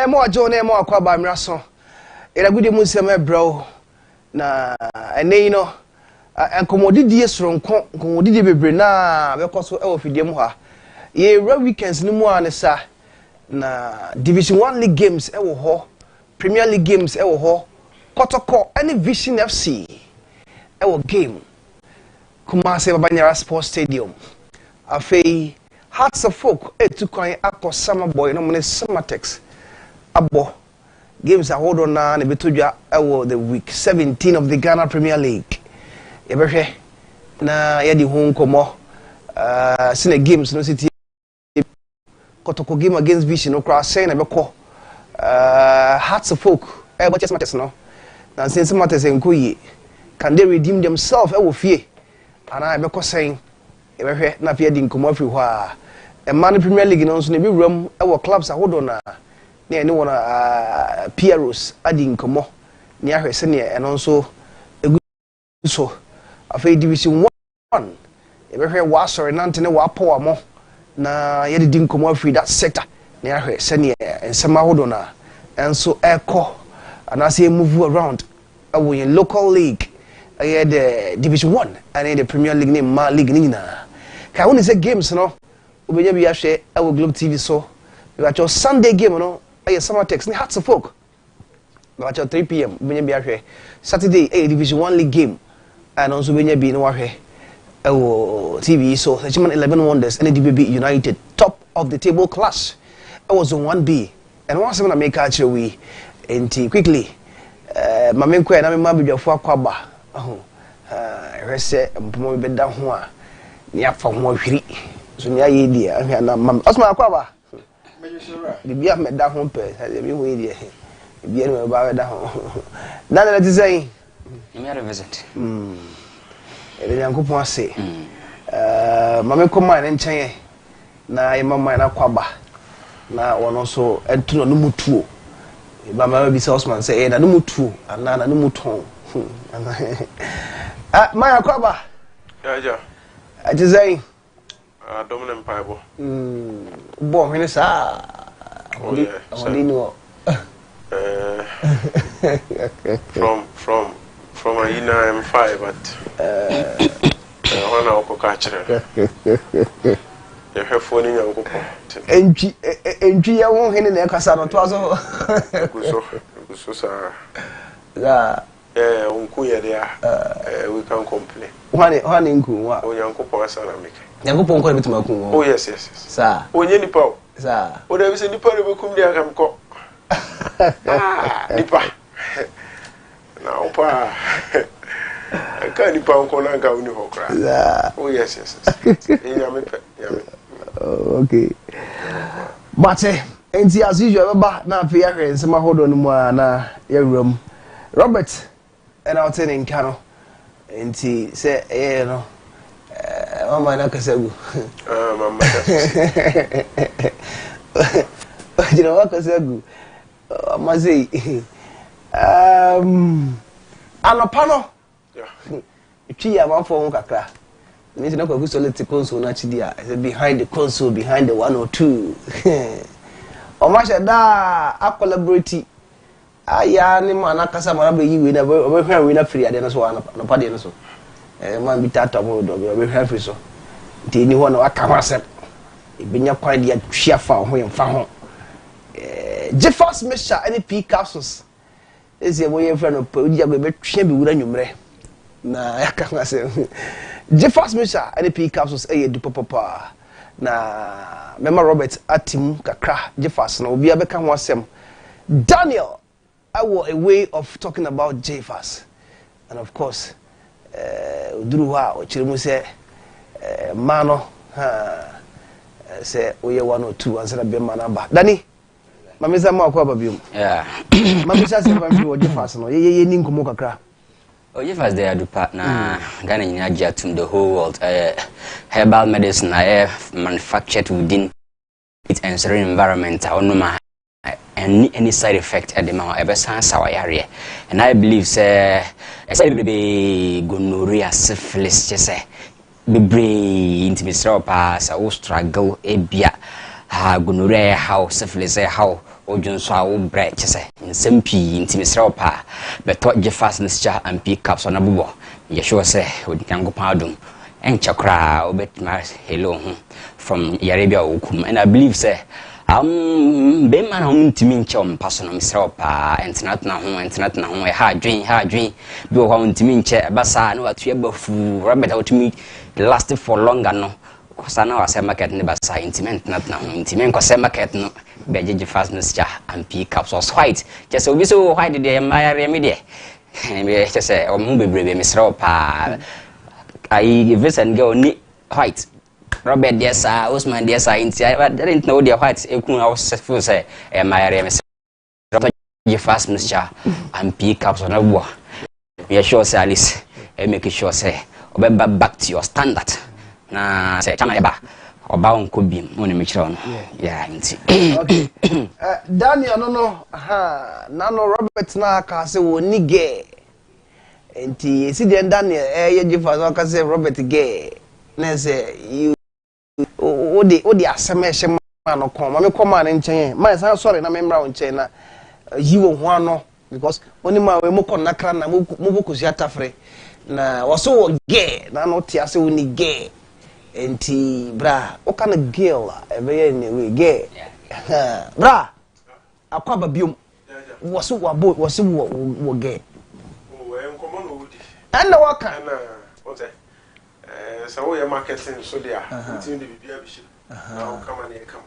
Oye mo ajo na mo akwa ba mraso. Era gudi mu nsem ebro na ene no enkomodidie soronko enkomodidie bebre na bekoso e ofidie mu ha. Ye weekends ni mu anesa na Division 1 League games e wo ho, Premier League games e wo ho, Kotoko any Vision FC e wo game. Kumase Babanyara Sports Stadium. Afei Hearts of Folk etukwan akọ Summer Boy no mone Summertex abo games hold on na betodwa ewo the week 17 of the Ghana Premier League. Yebehwe na yedi ho nkomo sine games no city Kotoko game against Vision no cross say na beko Hearts of Folk but Summertex no na since Summertex enkoyi can they redeem themselves ewo fie ana beko saying ebehwe na pia di nkomo afri ho a Man Premier League no so ne bi wram e wo clubs ahodo na ene wona Pieros adi nkomo ne ahwese ne eno so egu so afei Division 1 ebehwe wa sorry nante ne wa power mo na ye di nkomo afri that sector ne ahwese ne ensema ahodo na enso eko anase move around awo in local league the Division 1 and the Premier League ne ma league ni na ka woni say games no obenya bi ahwe awo Globe TV so we got your Sunday game no Summertex ni Hearts of Folk we got your 3 p.m. obenya bi ahwe Saturday Division 1 League game and also obenya bi no ahwe awo TV so Chiman 11 Wonders and DBB United top of the table class I was on 1B and once when I make actually we enti quickly mamenko na me ma bedwafo akwaba rese mpomo be da ho a ni afa ho ahwiri so ni aye dia na mam osma akwaba bibia me da ho pe bi ho dia bibia no ba da ho na na ti say me are visit ele yankopon ase mamenko man nchen na ye mama na akwaba na wono so entuno no mutuo ba ma bi say Osman say na no mutuo ana na no muton my akwaba ja ajizai dominant pipe bo hene sa oni no from a ina M5 but wana okoka chere ya hefo ni nyankopon entwi ya won hene na kasa no to aso guso sa ya unku ye dia we can complain wani nku wa onyankopon asa na meke nyankopon ko bitima ku oh yes sa onye nipa sa o da bi se nipa re bekum dia kam ko nipa na opa ka nipa ko na ga uni hokra oh yes nyame okay but enti as usual baba na pe ya hwe nsema hodo no mu na yawram Robert and out in Kano enti say no mama na kasagu mama you know what kasagu mazi anopano twi ya man for kakra means na kwagu solid console na chidi a behind the console behind the 102 o ma sheda a collaborate aya ni ma na kasa mara be yiwe na be hwan we na free ade no so na pade no so man bi tata mo do be hwan free so ti ni ho na aka ho asem e benya kwan dia hwia fa ho yemfa ho Jeffers Mesha any P capsules ezi ebo ye friend no dia go be twa bi wura nwumre na aka ho asem Jeffers Mesha any P capsules du papa na Mema Robert atim kakra Jeffers na obi abeka ho asem Daniel I was a way of talking about Jeffers and of course Udruwa or Chirimu say Mano say we 102 and said be manaba Danny Mamisa ma kwa babium yeah Mamisa say we Jeffers no ye ni nkomo kakra oh Jeffers they do partner Ghana nyina to the whole world herbal medicine manufactured within its environment onuma any side effect at the moment ever since our area and I believe say be gonorrhea syphilis just say be intimacy pass I will struggle ebia gonorrhea how syphilis how Ojunso a wo bre chese nsem pii ntimi srew pa beto je fast nescha and pick up so na bubo ye sure say odikango padum enche kra obetima hello from Arabia okum and I believe say be man ntimi nche mpaso no srew pa entinat na ho e ha dwen bi wo ntimi nche basa na watu bafu Robert otimi last for longer no sana wase market ne basa intimate na ho intimate ko se market no bejeje fastness cha and pick up so white just obi so white de mayare me de me just say o mu bebrebe me srew pa ai Vincent girl ni white Robert there sir Osman there sir inti I didn't know the white ekun I was feel say mayare me srew je fastness cha and pick up so na bo me sure say Alice make sure say obeba back to your standard na say chama eba oba onko bi mo ne me kire on yeah nti okay Daniel no nano Robert na ka say woni ge nti esi de Daniel ye jifa so ka say Robert ge na say you odi aseme hye ma no kon ma me koma na nchen ma say sorry na me mra nchen na yiwo ho ano because oni ma we mo kon nakra na mo bokosi atafre na waso wo ge na no ti ase woni ge enti bra o kana girl ebe ne we ge bra akwa babiom waso wabo waso wo ge o en komo no wudi and waka na o te so we marketing so dia nti de bibia bi shi na o kama ne kam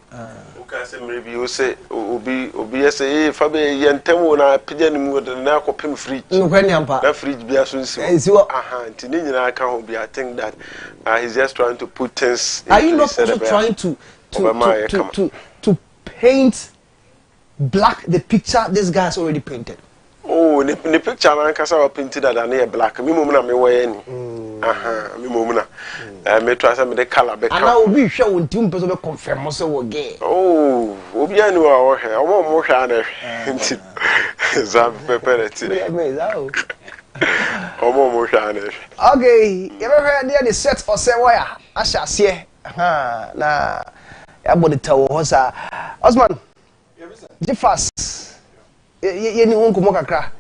o ka se mrebi o se obi say fa be yentem na pija ni mu na akopem fridge no kwani ampa that fridge bia so nsi nti ni nyina aka ho bi I think that he's just trying to put things are you not also trying to paint black the picture this guy has already painted? Oh, the picture man kasa wa painted that na black me mum na me waye ni me mum na me try say me the color be ana obi hwe wontim person be confirm say wo ge oh obi ani wa wo hwe omo mo hwe na hwe nti za pepereti me za o omo mo hwe na hwe okay you ever heard the set or say wire ashase na ya body tawo hosa Osman Jifas ye ni wonko mokakra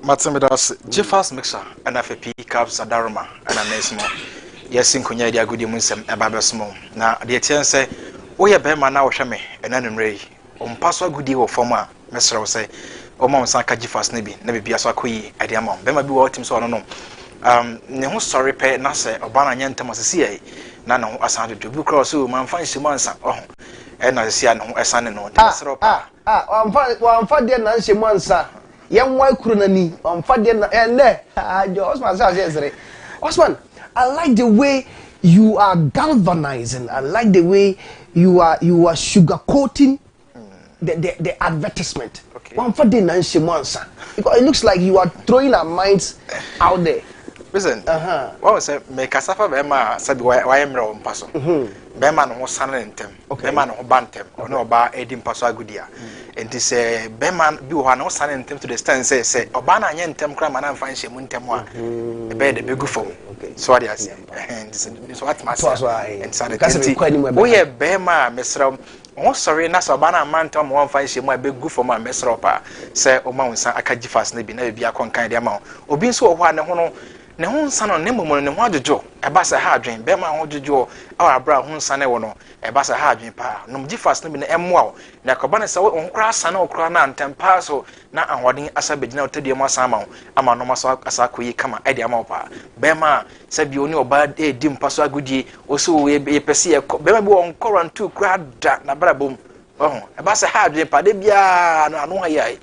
Matsemedas Jifas mixer and FP caps adarma and a nesmo yes inkunya dia gudi munsem ebabesmo na de tien say wo ye be ma na wo hwe me enanumrei ompaso gudi wo forma mesra wo say o ma nsa ka Jifas ne bi na bibia so akoyi ade ama be ma bi wo tim so no ne ho sorry pe na say oba na nyentem asese ye na ho asande do bi cross o man fan shimo ansa na sia no esane no de mesra pa wamfa de na nhemu ansa yenwa kuru nani wamfa de na ene Osman say Osman I like the way you are galvanizing. I like the way you are sugarcoating the advertisement. Okay. Wamfa de na nhemu ansa because it looks like you are throwing our minds out there. Listen, what was it? Make a suffer Bema said why am wrong, Paso. Bema no sanne ntem. Bema no bantem, or no ba edim paso agudia. And this Bema do no sanne ntem to the stand say Obana yentem cram and find she muntemwa. The bed the big form. So what I say. And this what myself and sanity. Oh yeah, Bema mesra. Oh sorry, na Obana man tom one find she my big good for my mesropa. Say o ma unsa akaji fast na bi na bia konkan de ma. Obi nso ho ne ho no ne ho nsa no ne momo ne ho adwojo eba se ha adwen be ma ho dwojo awa bra ho nsa ne wo no eba se ha adwen pa no mji fast no bi na emmoa na koba ne se wo nkra asa na okra na ntempa so na ahoden asa begina otadie mo asa ma ama no maso asa koyi kama e de ama pa be ma se bi oni oba e di mpaso agudie o so ye pese ye be ma bi won korantu kra da na brabom eba se ha adwen pa de bia no anu ha yai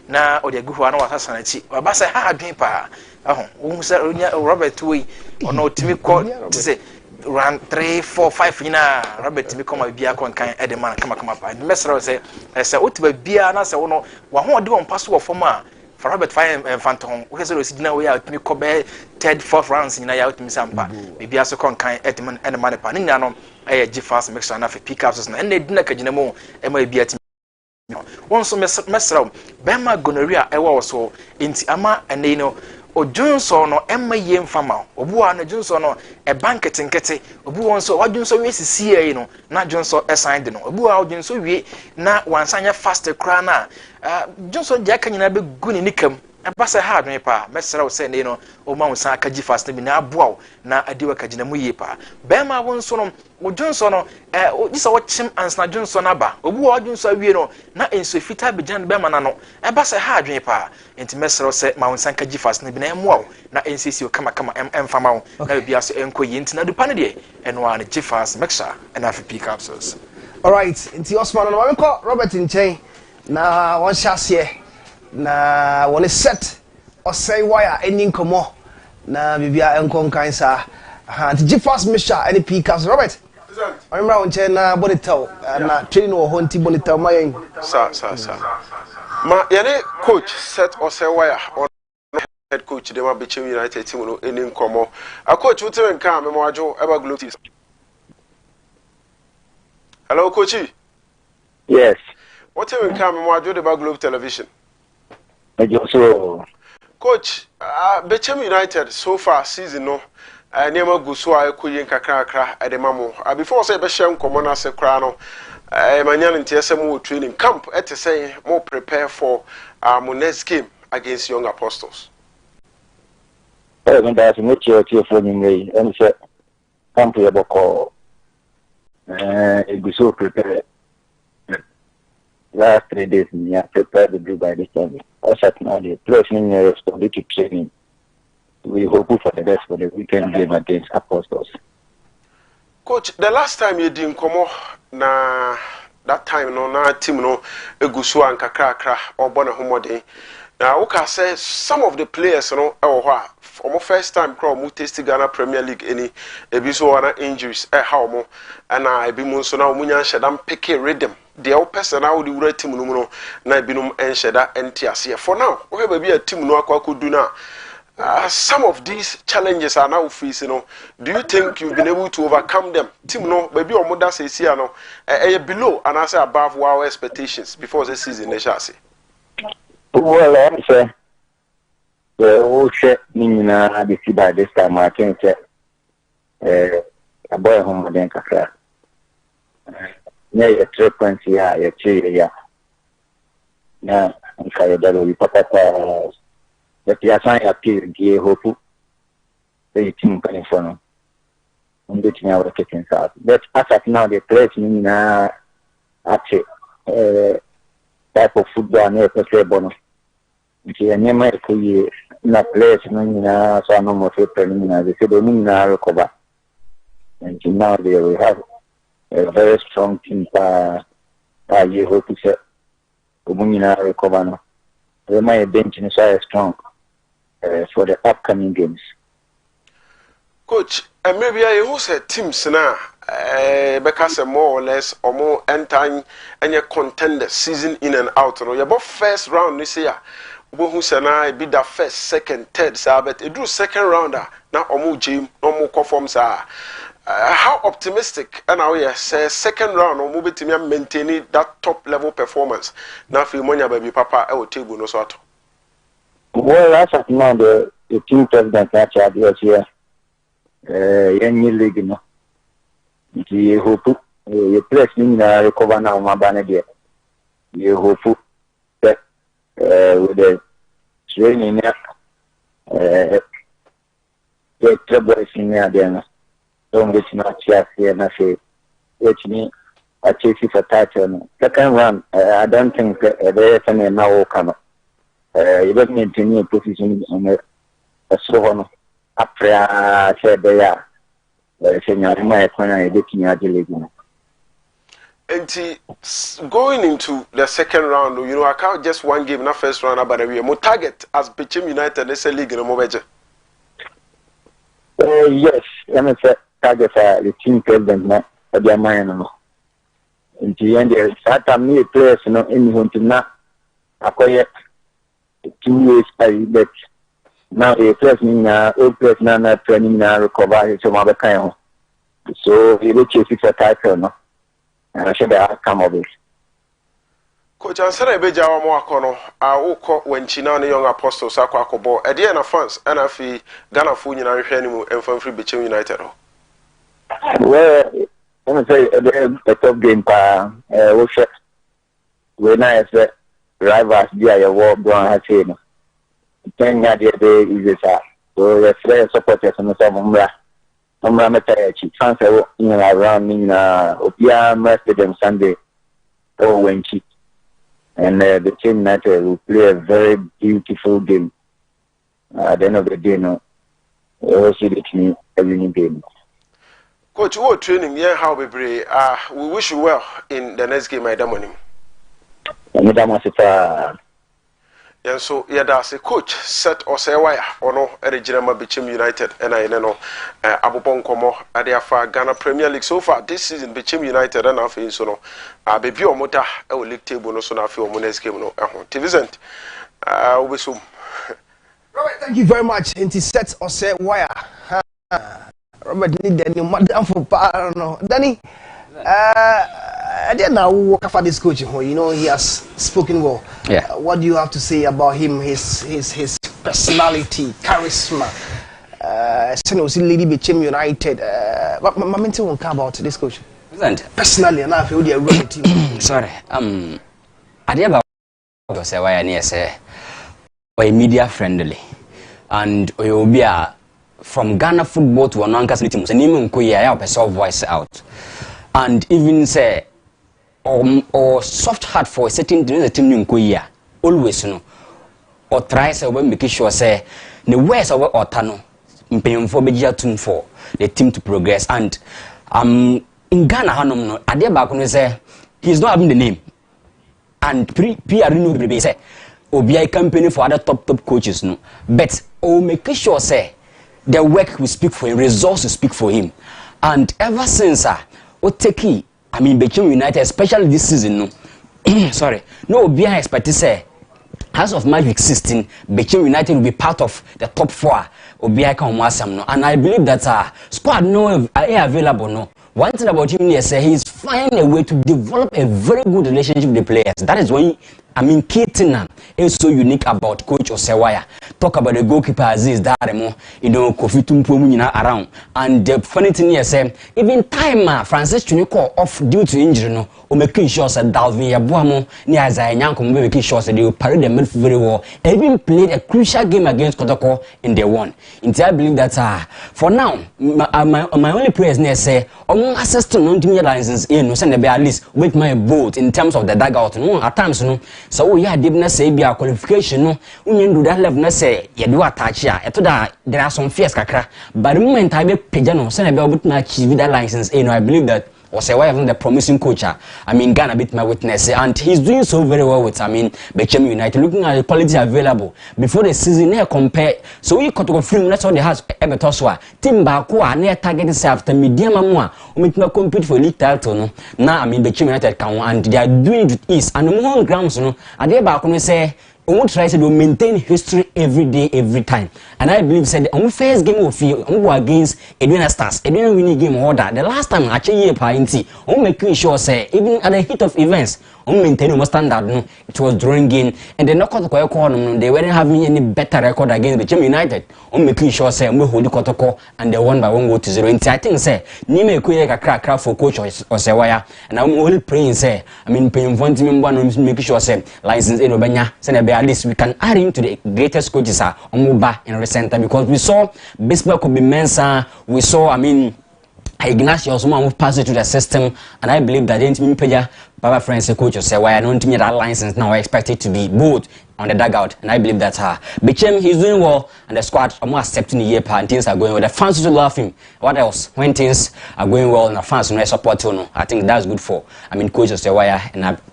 na odi aguhu na wasasa na chi eba se ha adwen pa Robert we or no Timmy call to say run 3, 4, 5 ina Robert Timmy come bia kon kan e de man come up and mesra say what be bia na say wono wa ho de on pass for ma for Robert fine phantom we say original we out me ko be 3rd 4th rounds ina ya out me sampa bia so kon kan e de man e man pa ni nya no e Jifas mixer na for pick ups na e de na kagina mo e ma bia one so mesra be ma gonorrhea e wo so inti ama ene no o Johnson no emma ye mfama obuwa no Johnson no e banket nkete obuwa nso wa Johnson we sisi no na Johnson assign de no obuwa o Johnson we na wansanya fast kra na Johnson ja kanyina be guni nikam abasa ha adwen pa mesra wo se ne no o ma wonsan akaji fast na bi na aboa na adiwa kagina mu ye pa be ma won so no o Johnson no o disa wo chim ansna Johnson aba obuwa o Johnson wie no na enso fita be jan be ma na no abasa ha adwen pa enti mesra wo se ma wonsan akaji fast na bi na emoa na ensisi o kama emfama wo na bia so enko yi enti na dupa ne de eno an gi fast mixer and afi pick capsules. All right, enti Osman no ma ko Robert Nchen na won hyase na won set or say wire any nkomo na bibia enko nkan sa enti gi fast mixer any pick capsules. Robert remember won Nchen na bonitaw na training wo honti bonitaw ma yen sa ma yene coach set or say wire head coach dem Abichem United team no any nkomo a coach wutin kan me moajo eba globe. Hello coachy. Yes. What time we come to the Globe Television? So, Coach, Bechem United so far season no. Nema Gusua Kuyin Kakra at the Mamo. Before say Bechem Comona Secrano, Manyan in TSM training camp at the say more prepare for our next game against Young Apostles. when there's much your phone me and say, come to your book. It be so prepared. Last 3 days, we are prepared to do by this time. Also, now the person responded to training. We hope for the best for the weekend game against Apostles. Coach, the last time you didn't come na that time no na team no egusu anka krakra or bona homode. Now okay say some of the players no for first time crowd mu test Ghana Premier League any ebi so wana injuries how mo and I be mo so na omunya nhedam pick rhythm the person now the wura team no na ebinum enheda entiase for now we be a team no akwakodu na some of these challenges are now facing. Do you think you've been able to overcome them? Team no, maybe or mother says here no, below and I say above our expectations before the season. They shall say. Well, I'm saying the whole shit meaning I see by this time. I think a boy home then kakra. Yeah, a 3 points here, a 3 yeah. Now, I'm sorry that we papa. But the assign appear gay hope the team can follow. I'm getting our kitchen out. But as of now, the players in actually type of football near the bonus. Which is a name of the players in so no more training as they said, recover. And now they will have a very strong team. You hope to say, recover. They might bench in strong. For the upcoming games. Coach, and maybe I who said teams now, because more or less or more end time and your contender season in and out. You know, both first round this year. Who said I be the first, second, third, but it do second rounder now or more gym, no more conforms are. How optimistic and now yes, second round or move it to me maintaining that top level performance. Now for money baby papa I will table no sort. Well, as of now, the team president actually was here. Young league, you know. You hope you press in recover now, my banner. You hope that with the training, the trouble is in there. Don't get not just here and I say, which me, I chase it for title. Second round, I don't think there is any now come. You don't maintain a position on a so up there, said they are. Saying, my corner, looking at the league. And going into the second round, you know, I can't just one game, not first round, but we are more target as Bechem United, they say league in a mobile. Yes, I'm a target for the team president, not a German. In the end, there's a new players, you know, anyone to not acquire. 2 years I bet now a person old person not training now recover some other kind. So he will chase it for title no. And I should have come of it. Coach answer be jawa mo akono a wokọ wanchina ne young apostles akwakobo e de na fans and afi Ghana fu nyina hwehwe ni mu emfamfri Bechem United ho. Well, let me say a top game we shot when I said rivals there your war brown has seen. Kenya the day is a so the player supporters and some umra metachi transfer in around in Opia Stadium Sunday or Wenchi. And the team United will play a very beautiful game. At the end of the day, no, we will see the team every game. Coach, what training? Yeah, how we pray. We wish you well in the next game. I don't know. Yeah, so yeah, that's a coach set or say why or no original Bechem United and I know Abubon Komo at the Ghana Premier League so far this season Bechem United and after so no baby or motor league table no so na feel next game no Vincent we so Robert, thank you very much. Inti set or say why Robert need Danny madam for no Danny I didn't know what for this coach. You know he has spoken well. Yeah. What do you have to say about him? His personality, charisma. Lady Bechem United. What my mental won't come about this coach. Personally, and I feel the relative. Sorry. I did about say why I say we media friendly, and we will be from Ghana football to Ananka's team. So name I have voice out, and even say. Or soft heart for a certain the team in Korea always no or try say when make sure say the worst of or tano paying for for the team to progress and in Ghana hanom no ade back no say he's not having the name and PR no be say obi company for other top coaches no but make sure say the work will speak for him, results will speak for him, and ever since take Bechem United, especially this season, no, sorry, no, be expect to say, as of March 16, Bechem United will be part of the top 4. No, and I believe that squad no available. No, one thing about him is he's finding a way to develop a very good relationship with the players. That is when Keaton is so unique about Coach Osewaya. Talk about the goalkeeper Aziz Daremo, Kofi Tumpo around. And the funny thing is, even time Francis Chuniko off due to injury, no, making sure that Dalvin Yabuamo, near Zayanko, making sure that they will parry the midfield very well. Even played a crucial game against Kotoko in the one. I believe that for now, my only prayer is say, access to non-team license no send at least with my boat in terms of the dugout. No, at times, no. So we didn't say be a qualification, no. We do that level, say, you do attach here. There are some fears, kakra. But the moment I be pejano, send about my achieve that license, I believe that. Was a way the promising coach. Ghana bit my witness, and he's doing so very well with Bechem United. Looking at the quality available before the season, near compare. So we got to film. That's all they has ever toswa. Team Bakua near target itself after medium more. We compete for league title. No, now Bechem United can and they are doing it with ease. And more grounds, no. And they back when say. We won't try to maintain history every day, every time. And I believe said the first game of you against Edwina Stars, Edwina winning game order. The last time actually we making sure say even at the heat of events, we maintain a standard. No, it was drawing game, and they not they weren't having any better record against Bechem United. We making sure say we hold the Kotoko and they won by 1 goal to 0. I think say Nime Kuya crack for coach or Sewaya, and I'm only praying say paying one team one making sure say license in Obenya send at least we can add him to the greatest coaches Omuba in recent time because we saw Bismarck could be Mensa, we saw Ignacio Osman move past it to the system, and I believe that the team player Baba friends coach say why I don't think that license now I expect it to be both on the dugout, and I believe that Bechem he's doing well and the squad are more accepting the year and things are going well. The fans will love him. What else? When things are going well and the fans will support him, I think that's good for coach Osewaya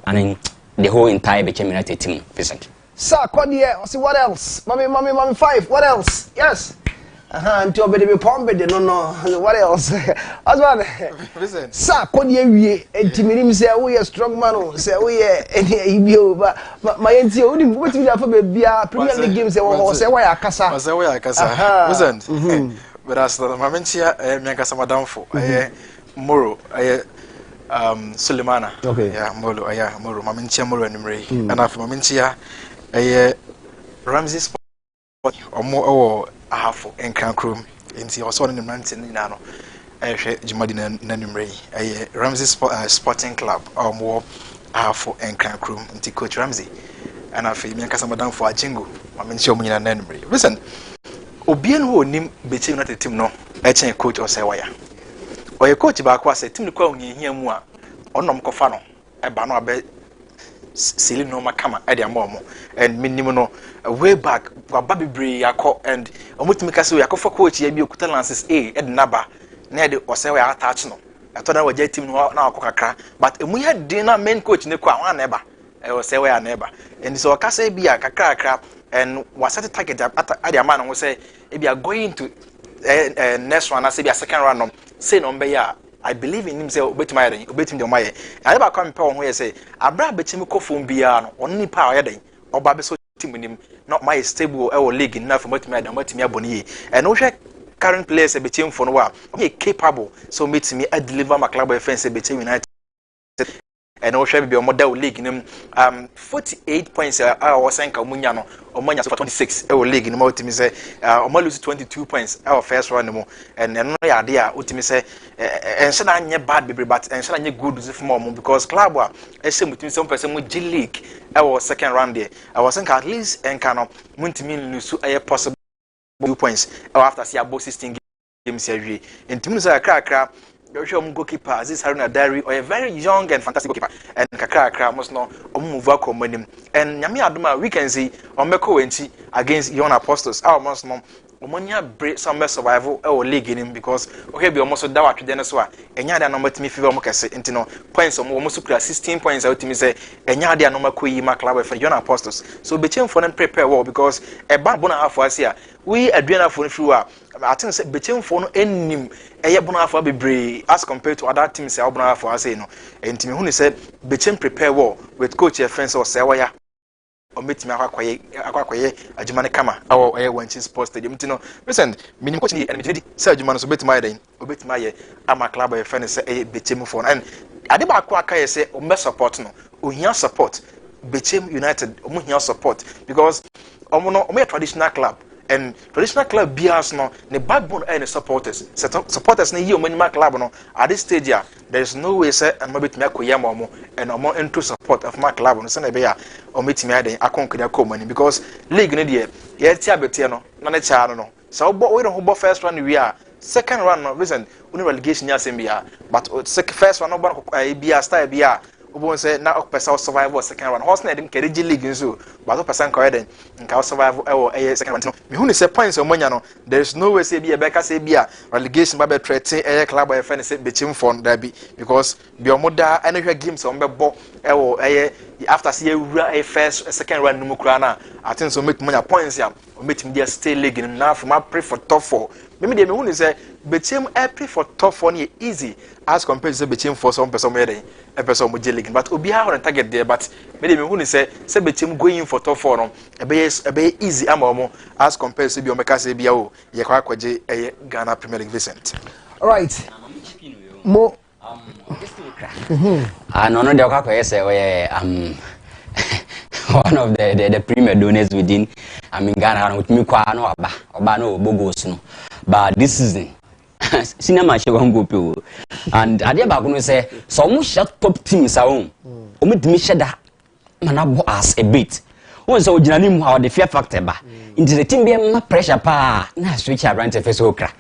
and the whole entire Bechem United team, Vincent. Sir, Cordier, see what else? Mommy, 5. What else? Yes. Until baby pombe de no. What else? Aswan. Listen. Sir, Cordier, we intimidating say we a strong man. Say we any ibio, but my auntie only what we have for baby Premier League games. Say why akasa. Say why akasa. Listen. But as the momentia, me akasa madam for. Moro. Sulemana. Okay. Yeah, Molo, yeah, Moro, Mamintia Moro and Murray. And after Mamintia, a Ramsey Sport or more or a half in Cancrum. In the also in the mountain in Nano. Jumadina Nanimre, a Ramsey Sporting Club or more half in Cancrum into Coach Ramsey. And I feel me and Casamadam for a jingle. Mamintia Munina Nanimre. Listen, Obian who nim between not a team no, a chain coach or Sawaya. Or a coach back was a team to call me here more. Onom Kofano, a banner bed, Silino Macama, Edia Momo, and Minimono, way back, Baby Bree, Yako, and Omutimikasu, Yako for coach, Yabu Kutalances, Ed Naba, Ned or Sawa Tachno. I thought I was jet team now, Coca, but we had dinner main coach in the Kwa neighbor, or Sawa neighbor, and so Cassa be a crap, and was at a target at Adiaman will say, if you are going to next one, I say, be a second random, say no, I believe in himself, bet my I never come power where say, I brought Betimico from Biano, only power day, or Babiso team with him, not my stable or league enough for me, Boni, and no current players a between for no be capable, so meet me, I deliver my club offense between United. And also be a model league in 48 points. I was saying Munyano or Munya for 26 league in the ultimate say lose 22 points our first round more and no idea ultimate say and should I bad baby but and should I good with more because club I say between some person with G League our second round there I was saying at least and can Muntimin lose a possible 2 points after see about 16 games here and to me say crack your goalkeeper Aziz Haruna Diary or a very young and fantastic goalkeeper and Kakra must know move and Nyami Aduma we can see on Meko Enti against Young Apostles our most mom Omonia break some survival or league in him because okay be almost dawa to Deneswa enya da number to me fever mokase intino points almost 16 points out to me say enya da number ko yi ma club for Young Apostles so be chem for them prepare well because e ba bona afọ asia we aduana for through I think say be chem for no enim eye bona afọ bebre as compared to other teams say bona afọ asia no entimi hu ni say be chem prepare well with coach defense or say waya o metimi akwakoye adwuma ne kama awo Wanchin Sports Stadium tino listen minim coach ni enmedi say adwuma no so betimi ayen obetimi aye ama club e fene say betimi for and ade ba akwa aka say o me support no ohia support Bechem United ohia support because omo traditional club and traditional club bias no the backbone and the supporters supporters na yi omo club no at this stage there is no way say and mabetimi akoya momo and omo into support of my club no say na be ya ometimi aden akonkida komani because league no dey ye tia betie no na ne cha no so we don't go first round we are second round no listen uni relegation ya sembia but first round no ba bia style bia Obon say na okpesa survival second round horse na dem kereji league nso but okpesa nka eden nka survival e second round me hu ni say points omonya no there is no way say bia beka say bia relegation ba be threaten club e fan say bechim for that be because bi omoda anehwe games on be bo after say ewura first second round no kura na I think so make money points ya meeting dia stay league na for my pray for top 4 me dey me hu ni say bechim pray for top 4 ni easy as compared to bechim for some person league but obi ha on target there but me who ni say bechim going for top 4 no e easy ama as compared to bi o meka say bia o ye kwa kwaje Ghana Premier League Vincent all right mo no de kwa kwa say one of the premier donors within Ghana with me kwa no oba no bogos no but this season cinema she won go people and ade ba ko say so mo shut top teams a o mo dimi sheda manabo as a bit won say ogina nim how the fear factor ba into the team be ma pressure pa na switch around the face okra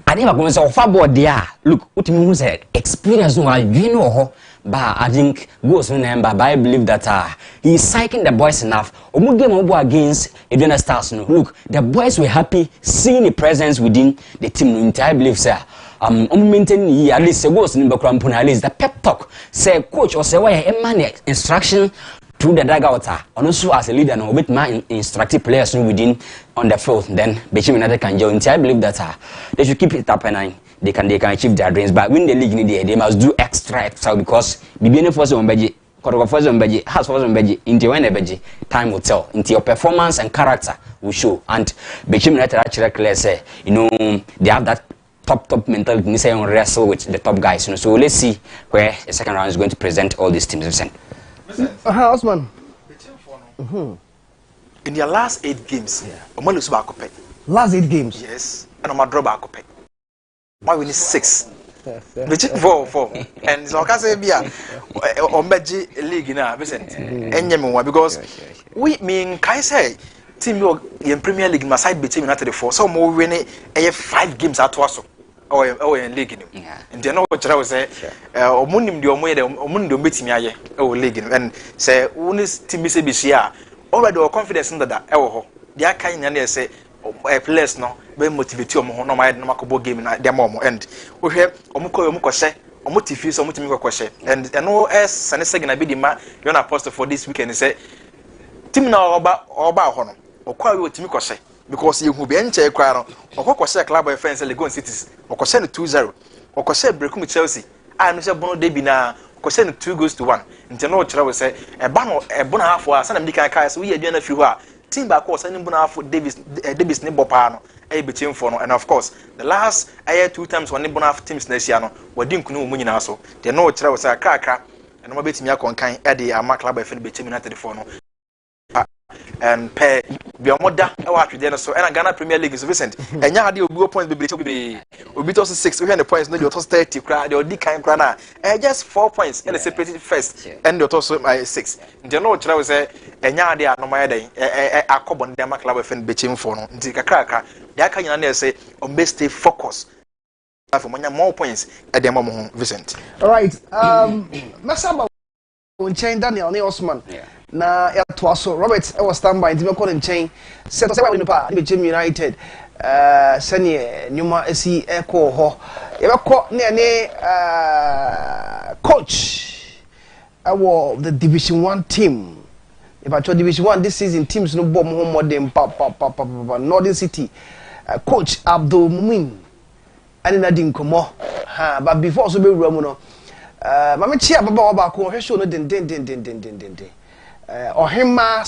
ade ba ko say ofa board there look utimi hu say experience no you know but I think goes number but I believe that he's psyching the boys enough omu game obo against Edwina Stars no look the boys were happy seeing the presence within the team I believe sir maintain at least goes number crampon at least the pep talk say coach or say why man instruction through the dugout and also as a leader no bit my instructive players within on the field then Bechem United can join I believe that they should keep it up and they can achieve their dreams but win the league in the they must do extra because BBN force on beji quarter force on beji has force on beji into when beji time will tell into your performance and character will show and Bechem United actually clear say they have that top mentality. They say on wrestle with the top guys. You know, so let's see where the second round is going to present all these teams. Vincent. Osman. In their last 8 games, Omo lose back up. Last 8 games. Yes, and Omo draw back up. My win is 6. Between 4. And so I say bia Ombeji league na Vincent. Enyem because we mean kai say team in Premier League my side between United 4. So mo win 5 games at waso. Or in league nim. And they know what I was say omunim de omo ye de omundo betimi aye league nim. And say unis team say bisia already our confidence in that ho. Dia kan nya na say players no be motivate omo ho no my no makobo game na dem omo and wo hwe omo ko hye omo tifi so omo timi ko hye and no sane segina be di ma you na post for this weekend say team na oba ho no okwa we timi ko hye because you be enche kwa no okwa hye club of friends Legon Cities okwa hye no 2-0 okwa hye break with Chelsea no say bono de bi na okwa hye no 2-1 nti no kire we say e bono half a sana mdi kan kai so we aduana fi ho a team back was sending Bonafo Davis Nibopano, a between for no, and of course, the last 2 times when Bonaf teams Nesiano were didn't know Muninaso. They know it was a cracker, and no betting Yakon kind Eddie, a Mark Club, and between United for no. And pay Biamoda, our then so, and Ghana Premier League is Vincent, and Yadi will go points be also 6, we had the points, no, you're 30, cry, or decline crana, and just 4 points, and a separated first, and you're also my 6. You know what I was saying, and Yadi, no, my day, a carbon Dama Club of between for no, take a cracker, that can you say, on best stay focus. For more points at the moment, Vincent. All right, Masaba on chain Daniel Osman. Na ya toaso Robert I was standby ntime ko nchen set say we no pa Bechem United sene nyuma esi eko ho ye bekọ ne coach our the Division 1 team if Division 1 this season teams no bom ho modern Northern City coach Abdul Mumin ani na di nkomo ha but before so be wura mu no mama chia baba ba ko hwe show no den Ohima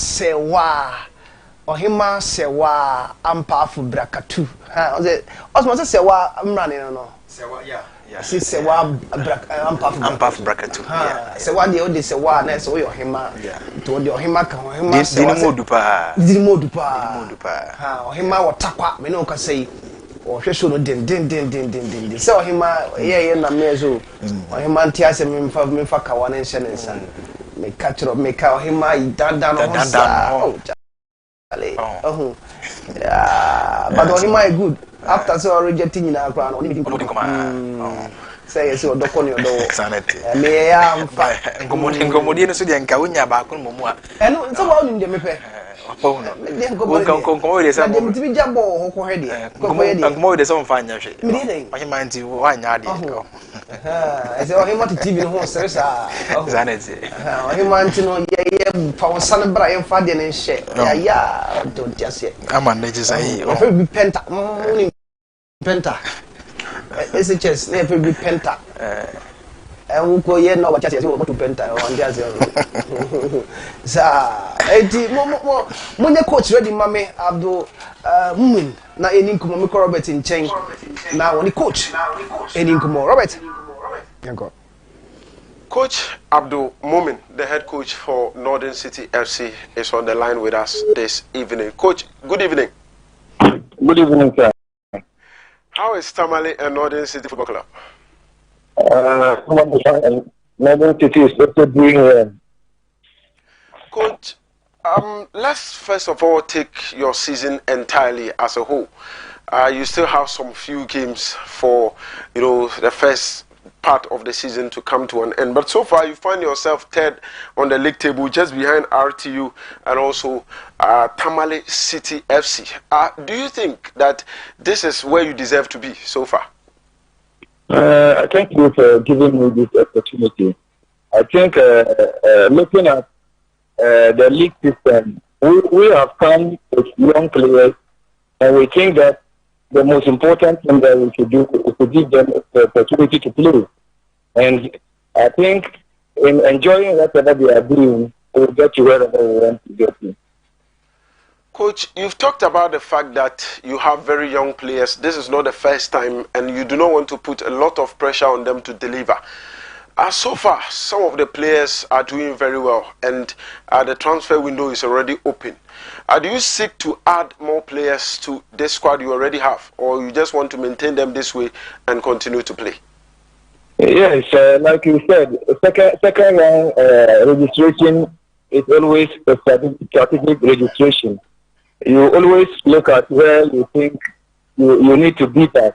sewa ampafu brakatu ha Osman sewa amrane no sewa yeah sewa ampafu brakatu yeah sewa de odi sewa na so ohima to de ohima ka ohima sewa dini modu pa ha ohima wotakwa me no ka sei ohwe so no den se ohima ye na mezo ohima ntiase memfa ka wana nhyɛ ne nsa me catch up me ka ohima danda no but ohima is good after so rejecting in our crown only say yes odoko ni odo me ya mfa ngomodi no so de nka wonya ba ko mo mu a eno so wa onim de mepe Come de some dem tibi jabo ho ko hede come de some fanya hwe ohima nti wanya de ese ohima to TV no ho seresa zanete ohima nti no ye fa won bra ye fa de ne hye ya don't just say ama na je sai o fe bi penta penta ese chess na fe bi penta uko ye no ba chase o to penta on dia ze za eti mo ne coach ready mame Abdul Mumin na eninkumo me Robert nchen na woni coach eninkumo Robert yanko Coach Abdul Mumin, the head coach for Northern City FC, is on the line with us this evening. Coach, good evening. Good evening, sir. How is Tamale and Northern City Football Club? Northern City is also doing well. Coach, let's first of all take your season entirely as a whole. You still have some few games for, the first part of the season to come to an end. But so far, you find yourself third on the league table, just behind RTU and also Tamale City FC. Do you think that this is where you deserve to be so far? Thank you for giving me this opportunity. I think looking at the league system, we have come with young players, and we think that the most important thing that we should do is to give them the opportunity to play. And I think in enjoying whatever they are doing, we'll get to wherever we want to get to. Coach, you've talked about the fact that you have very young players. This is not the first time, and you do not want to put a lot of pressure on them to deliver. So far, some of the players are doing very well, and the transfer window is already open. Do you seek to add more players to this squad you already have, or you just want to maintain them this way and continue to play? Yes, like you said, second round registration is always a strategic registration. You always look at where you think you need to beat us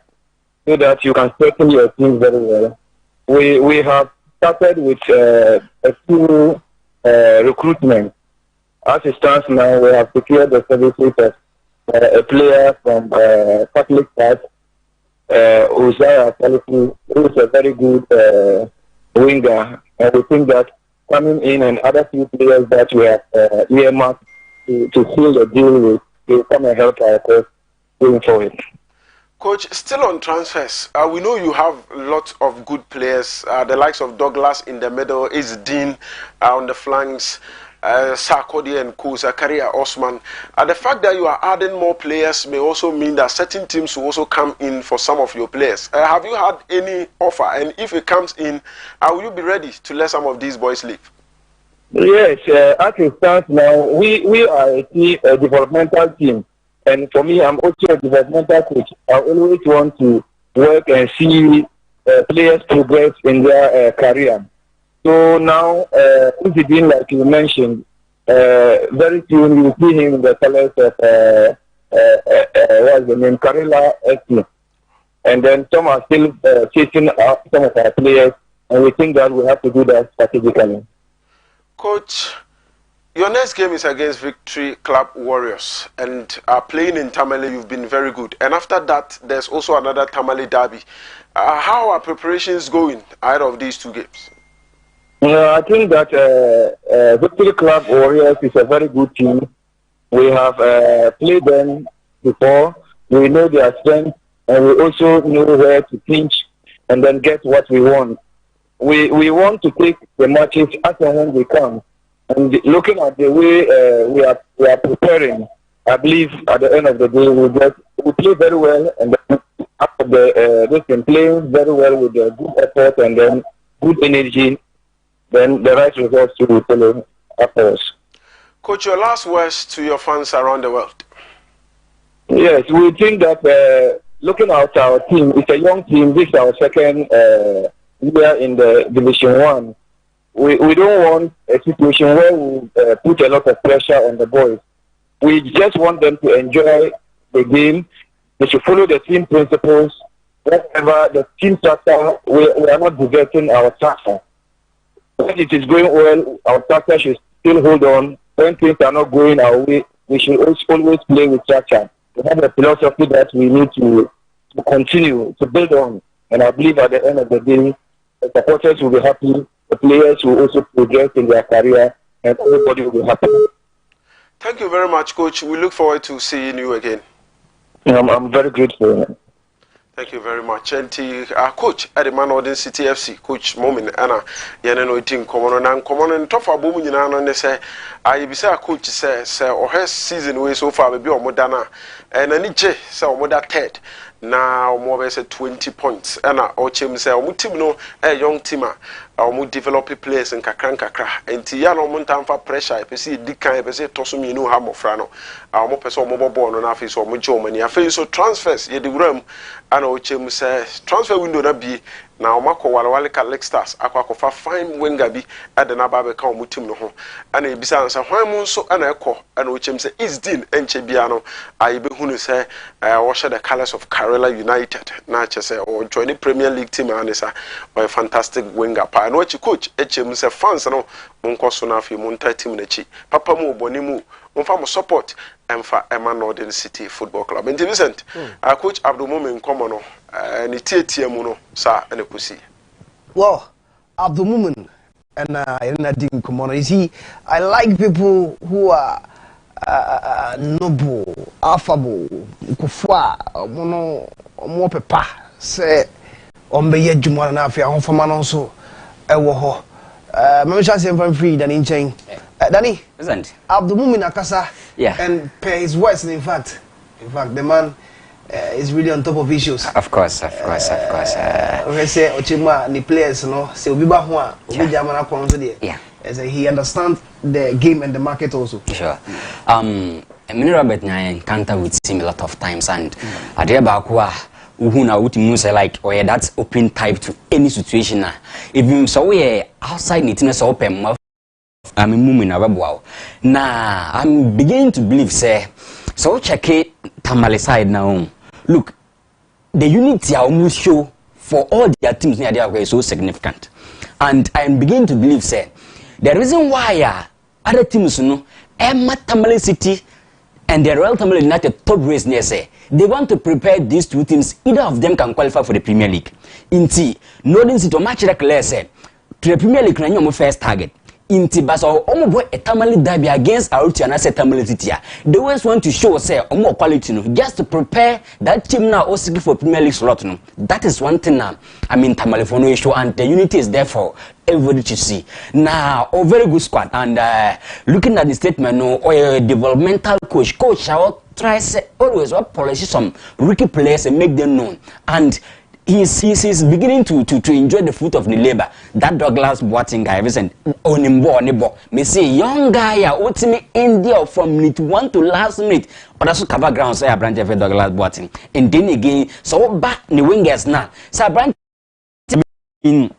so that you can strengthen your team very well. We have started with a few recruitment. As it stands now, we have secured the services of a player from Catholic Side, Uzziah Salifu, who is a very good winger. And we think that coming in and other few players that we have earmarked to seal the deal with will come and help our cause going forward. Coach, still on transfers, we know you have lots of good players, the likes of Douglas in the middle, is Dean on the flanks, Sarkodie and Co, Zakaria Osman. The fact that you are adding more players may also mean that certain teams will also come in for some of your players. Have you had any offer? And if it comes in, will you be ready to let some of these boys leave? Yes, as it stands now, we are a developmental team. And for me, I'm also a developmental coach. I always want to work and see players progress in their career. So now, Uzidin, like you mentioned, very soon you will see him in the colors of what's the name, Karela FC. And then some are still chasing up some of our players, and we think that we have to do that strategically. Coach, your next game is against Victory Club Warriors, and playing in Tamale, you've been very good. And after that, there's also another Tamale derby. How are preparations going out of these two games? I think that Victory Club Warriors is a very good team. We have played them before. We know their strength, and we also know where to pinch and then get what we want. We want to take the matches as and when they come. And looking at the way we are preparing, I believe at the end of the day we play very well, and then after they've been playing very well with a good effort and then good energy, then the right results will follow afterwards. Coach, your last words to your fans around the world. Yes, we think that looking at our team, it's a young team. This is our second year in the Division 1. We don't want a situation where we put a lot of pressure on the boys. We just want them to enjoy the game. They should follow the team principles. Whatever the team structure, we are not diverting our structure. When it is going well, our structure should still hold on. When things are not going our way, we should always play with structure. We have a philosophy that we need to continue to build on. And I believe at the end of the day, the supporters will be happy. The players will also progress in their career, and everybody will be happy. Thank you very much, Coach. We look forward to seeing you again. I'm very grateful. Thank you very much. And Coach at the Man City FC, Coach Momin, Anna, Yanano Ting, Common and Tofa Boom, and they say, I be say, Coach says, or her season way so far, maybe or Modana, and any J, so more that third. Now more than 20 points. And our team say, our team no a young teamer, our develop players in kakra. And Tiano Montan for pressure. If you see Dika, if you say Tosumi no ham of Frano, our more person mobile born on office or Germany. I feel so transfers, ye the room, and our team says transfer window that be now Marco Walika Lake Stars, Aquacofa fine winger be at the Nababe Mutim no. And a besides a Hamun so an echo, and which him say is Dean and Chebiano. I be who say, wash the colors of Karela United, not just or join the Premier League team and is a fantastic winger. And what you coach, HM say fans no Moncosona fi Monta team nechi. Papa Mo Bonimu, Monfamo support and for Emma Northern City Football Club. And Vincent, Coach Abdul Mumin Komono, and it's Muno, sir, and a pussy. Well, Abdul Mumin and Nadine Komono, you see, I like people who are noble, affable, kufwa, mono, more papa, say, on the edge of one and a half year, on for man also, a war. Mamma says, I'm free than in chain. Danny, Isn't Abdul Mumin Akasa, yeah, and pay his words. In fact, the man is really on top of issues. Of course. We say Ochima, the players, no, say Obiba Hua, Obijamana Kwanzo, yeah, as he understands the game and the market also. Sure. Mini Robert and I encounter with him a lot of times, and I dear Bakua. Who now would say like, oh yeah, that's open type to any situation. Even so, we outside neatness open. I'm moving wow. Now I'm beginning to believe, say, so check it Tamale side now. Look, the unity I almost show for all their teams near there is so significant, and I'm beginning to believe, say, the reason why other teams, you know, Emma Tamale City and the Royal Tamale United top race near say. They want to prepare these two teams. Either of them can qualify for the Premier League. Inti, Northern City match like said to the Premier League, na first target. Inti, but so boy a Tamale derby against Aruti and I said Tamale City. They always want to show say more quality, no, just to prepare that team now also for Premier League slot. No, that is one thing now. I mean, Tamale for no issue, and the unity is there for everybody to see. Now, a very good squad, and looking at the statement, no, or a developmental coach, I try say always what polish some rookie players and make them known, and he's beginning to enjoy the fruit of the labor. That Douglas Boating guy, Vincent Onimbo, me say young guy, ultimate India from minute 1 to last minute, or that's cover ground say a branch of Douglas Boating, and then again so back the wingers now, so branch in.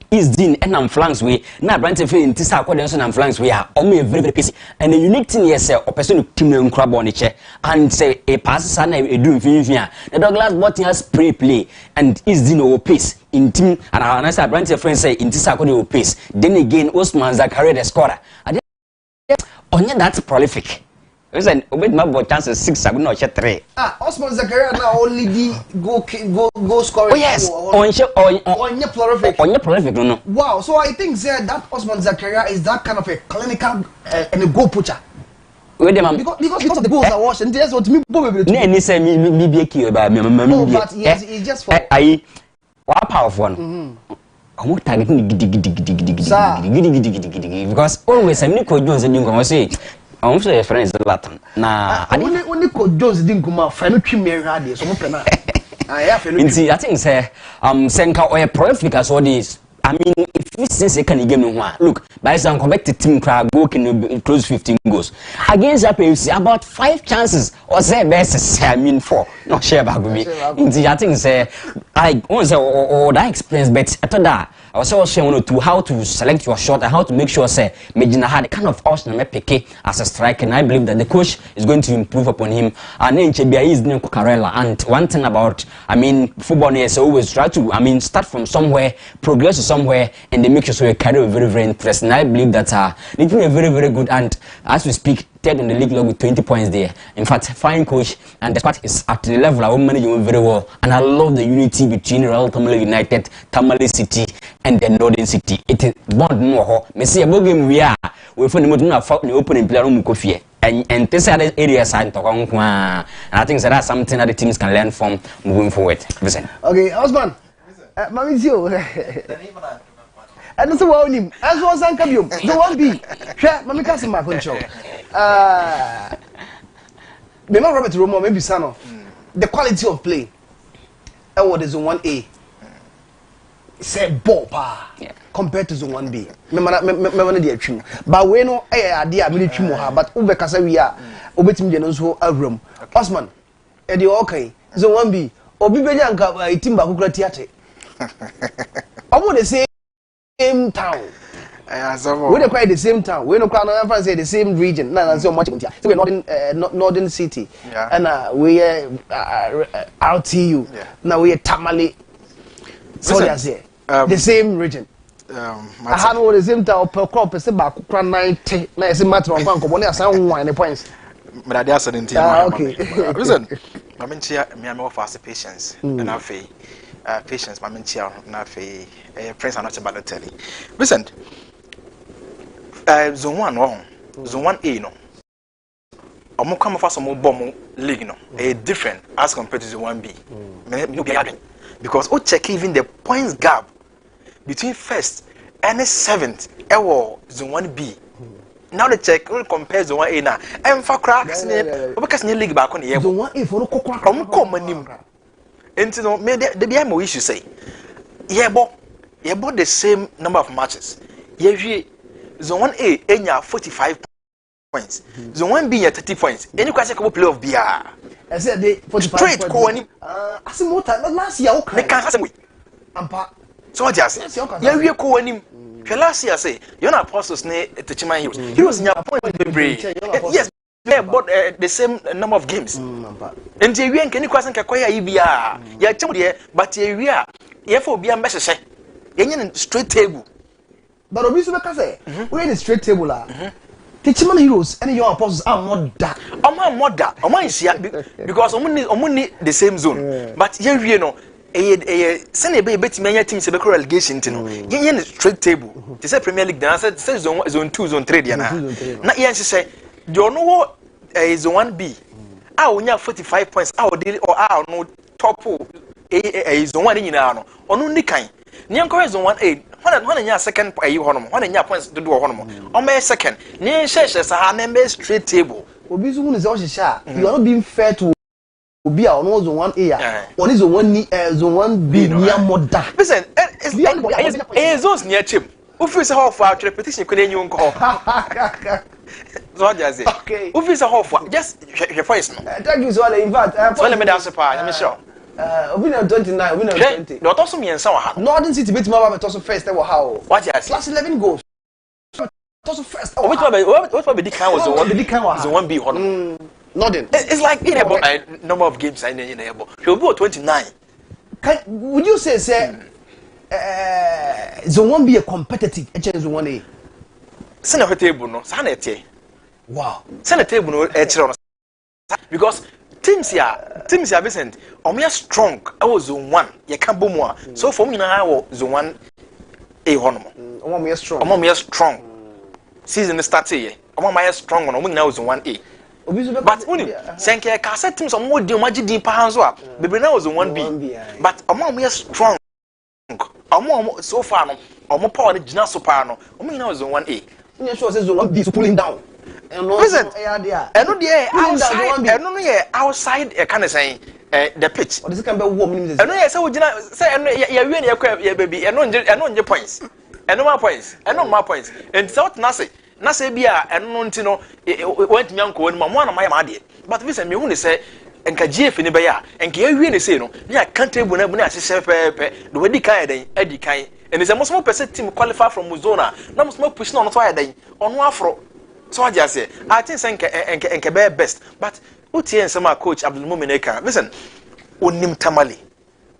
Is Dean and I'm flanks way now branch of in Tisa Quadrant and flanks we are only very busy. And the unique thing is a person to crab on the chair and say a pass and a doing finishing. The Douglas Botting has pre-play and is Dean over pace in team and I said branch of friends say in Tisa Quadrant pace. Then again Osman Zakaria the scorer. Only that's prolific. Listen, with my boy chances 6, I will not share 3. Osman Zakaria now only the go scoring. Oh yes, on your prolific, no. Wow, so I think that Osman Zakaria is that kind of a clinical and a goal pusher. Wait a minute, because of the goals I watched, and there's what me probably. Ni say me be key about me. No, but yes, it's just for. I what powerful one. I'm not targeting because always I'm Nico Jones and you can say. I'm sure your friend is Latin. Nah, I only could Jones didn't come out. Friend, you may have this. I think say Senka or a prolific as all this. I mean, if you say can you give me one look by some convicted team crowd go can close 15 goals against APFC about 5 chances or say best I mean 4 not share about me. I think say I once or that experience but I thought that I was also saying to how to select your shot and how to make sure say Medina had a kind of Arsenal Piqué as a striker, and I believe that the coach is going to improve upon him. And then Chebia is named Cucurella. And one thing about football is always try to start from somewhere, progress to somewhere, and they make sure so you carry a very interesting. I believe that they're doing a very good, and as we speak, third in the league log with 20 points there. In fact, fine coach, and the squad is at the level I will manage him very well. And I love the unity between Royal Tamale United, Tamale City, and the Northern City. It is bond no. Me see a game we are. We find the opening player room coffee. And this other areas I talk on. And I think that's something that the teams can learn from moving forward. Listen. Okay, Osman. Mamizio. And that's what him. As was Uncle you. The one be. Share Mamika's my control. Maybe Robert Romo, maybe Sano. The quality of play. What is on 1A? Say ball compared to zone 1B. Remember the trim. But we know idea military more, but Ube Casavia, Ubetim Genos who a room. Osman, Eddie okay, zone 1B, or Bibianka, a timber who theatre. I want to say same town. We're quite the same town. We're not say the same region. No, so much. So we're not in Northern City, and we are RTU. Now we are Tamale. So they say the same region. I had the same town per crop. It's about 90. Now it's a matter of one. Only as one points. But I just didn't tell you. Listen, I mean, me am fast patience, and I feel patience. My mentor, and I feel friends are not about to tell you. Listen. Zone 1 wrong. Zone 1A no. I'm come for some bomb league no. A different as compared to Zone 1B. Because we check even the points gap between first and 7th. Zone 1B. now the check we compare zone 1A na emfa cracks ne obeka se league ba ko ne yebo zone 1A for no kokwa kom manim enti no me the be my issue say yebo the same number of matches ye zone 1A enya 45 points zone 1B nya 30 points any kwase ko playoff bia I said they 45 straight ko ani asimota last year okay me kan say we ampa so what you say ye wie ko ani last year say you na apostles ne techiman heroes nya point be yes they bought the same number of games and ye wie nkani kwase nkekoya yi bia ya chem de but ye wie a ye for bia mbehye ye nya straight table but obi so be ka say we the straight table techiman heroes and your apostles are more that omo nsia because omo ni the same zone but ye wie no sene be betimi anya team se be relegation tino yen straight table they say Premier League then say zone 2 zone 3 dia na yen say the ono wo zone 1B onya 45 points or no top zone 1 nyina no ono ni kan ne enko zone 1A hona nya second honom hona nya points do honom o me second ne sheshe sa na me straight table obi so hunu se o hihia you are not being fair to obi a ono zone 1A on zone 1 zone 1B near modda listen zones near chim ufi se how for repetition ko na nyu nko so just say ufi se how for just your voice no thank you so in fact so let me dance pa let me show obi na 29 obi na 20 no to so me ensa wa ha Northern City bit ma ba to so first wa ha o what you say last 11 goals to so first what be the kind was the one be hono Northern it's like in a number of games I in able he'll be 29 would you say zone 1B a competitive against zone 1A send a table no sa na etie wow send a table no etie because teams here Vincent omo strong I was zone 1 ye kan bomu a so for me na I zone 1A hono omo strong season start here omo strong no omo na zone 1A but only senke ka set teams omo di omo gidi pa hanzo a bebre na zone 1B but omo strong omo so far no omo power ni gina so pa no omo na zone 1A you sure say zone 1B is pulling down Vincent eno dey outside eno no ye outside e kan say the pitch or this can be warm minutes eno ye say we gina say eno ye wie na ye baby eno nje points eno ma points and so na say bia eno nti no want me anko ni ma mo na ma de but Vincent me hu ne say enka GF ni be ya enka ye wie ne say no me account table na bu na ahye pepe do we di kan den adi kan and is a small percent team qualify from zona na mo small push no to adan ono afro so I just say I think enka be best but utie nsema coach Abdul Mumin Eka listen onim tamale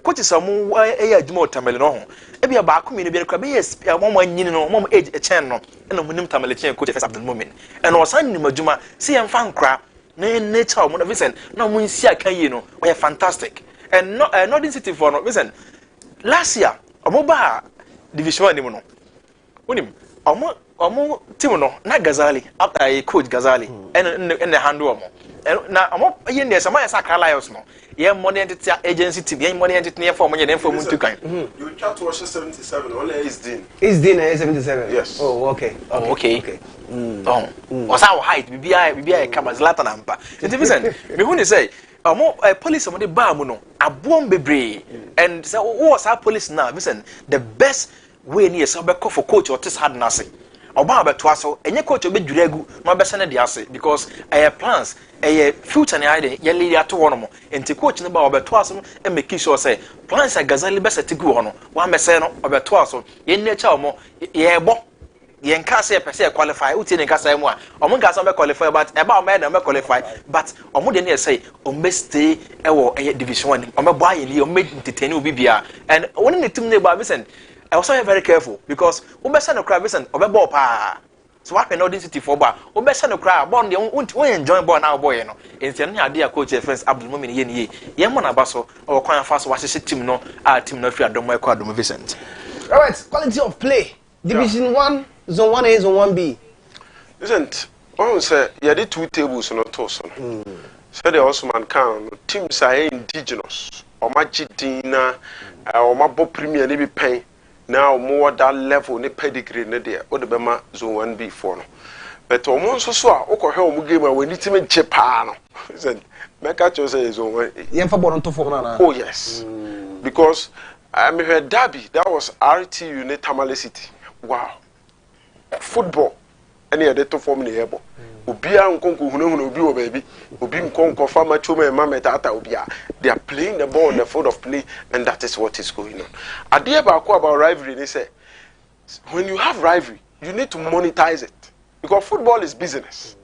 coach samu adwuma tamale no ho e bia ba akome no bia kwa be yes mo anyini no mo age e chen no e no onim tamale chen coach Abdul Mumin e no san nim adwuma see em fa nkra na nature mo listen na mo nsi aka yi no we fantastic and Northern City for no listen last year omo ba division 1 ni no onim omo team no na Gazali after coach Gazali and the handle omo na omo ye ne sama ya Saka Lions no ye money entity agency team ye money entity ne for money dem for muntu kan you chat to 77 only is Dean 77 yes okay wasa wo height bibia kama Zlatan ampa nti Vincent me hu ne say omo police omo de ba mu no abom bebre and say wo sa police now Vincent the best way ni say obekọ for coach Otis hard na say oba abeto aso enye coach obedwura agu na obese ne de ase because plans future ne ide ye lead ato ho no mo enti coach ne ba obeto aso e make sure say plans Gazali be set gu ho no wa mese no obeto aso ye nature omo ye bo ye nka say pese qualify uti ne nka say mu a omo nka say be qualify but e ba omo na be qualify but omo de ne say omo stay e wo division 1 omo bo aye li omo entertain obi bia and one ne team ne ba Vincent I was very careful because Obesa no cry Vincent obebo pa so what can Northern City for ba Obesa no cry born dey we enjoy ball now boy no enti no ade coach friends Abdul Mumin ye mo na ba so o kwan fa so wahye team no team no free adom ekọ adom Vincent all right quality of play division 1 zone 1A zone 1B Vincent on say you dey two tables no to so so the Osman kan teams are indigenous o ma gidina o ma bo premier ni bi pen now more that level ni pedigree ne there o de be ma zone 1B for no but almost so oko hwe omu game when it me chepa no said make a choose is on yemfa ball to form na oh yes because I mean her derby that was RT unit Tamale City wow football any other to form the ebo obia nkonko hunu obi o baby obi nkonko farmer chuma mama tata obia they are playing the ball on the field of play and that is what is going on adie ba ko about rivalry they say when you have rivalry you need to monetize it because football is business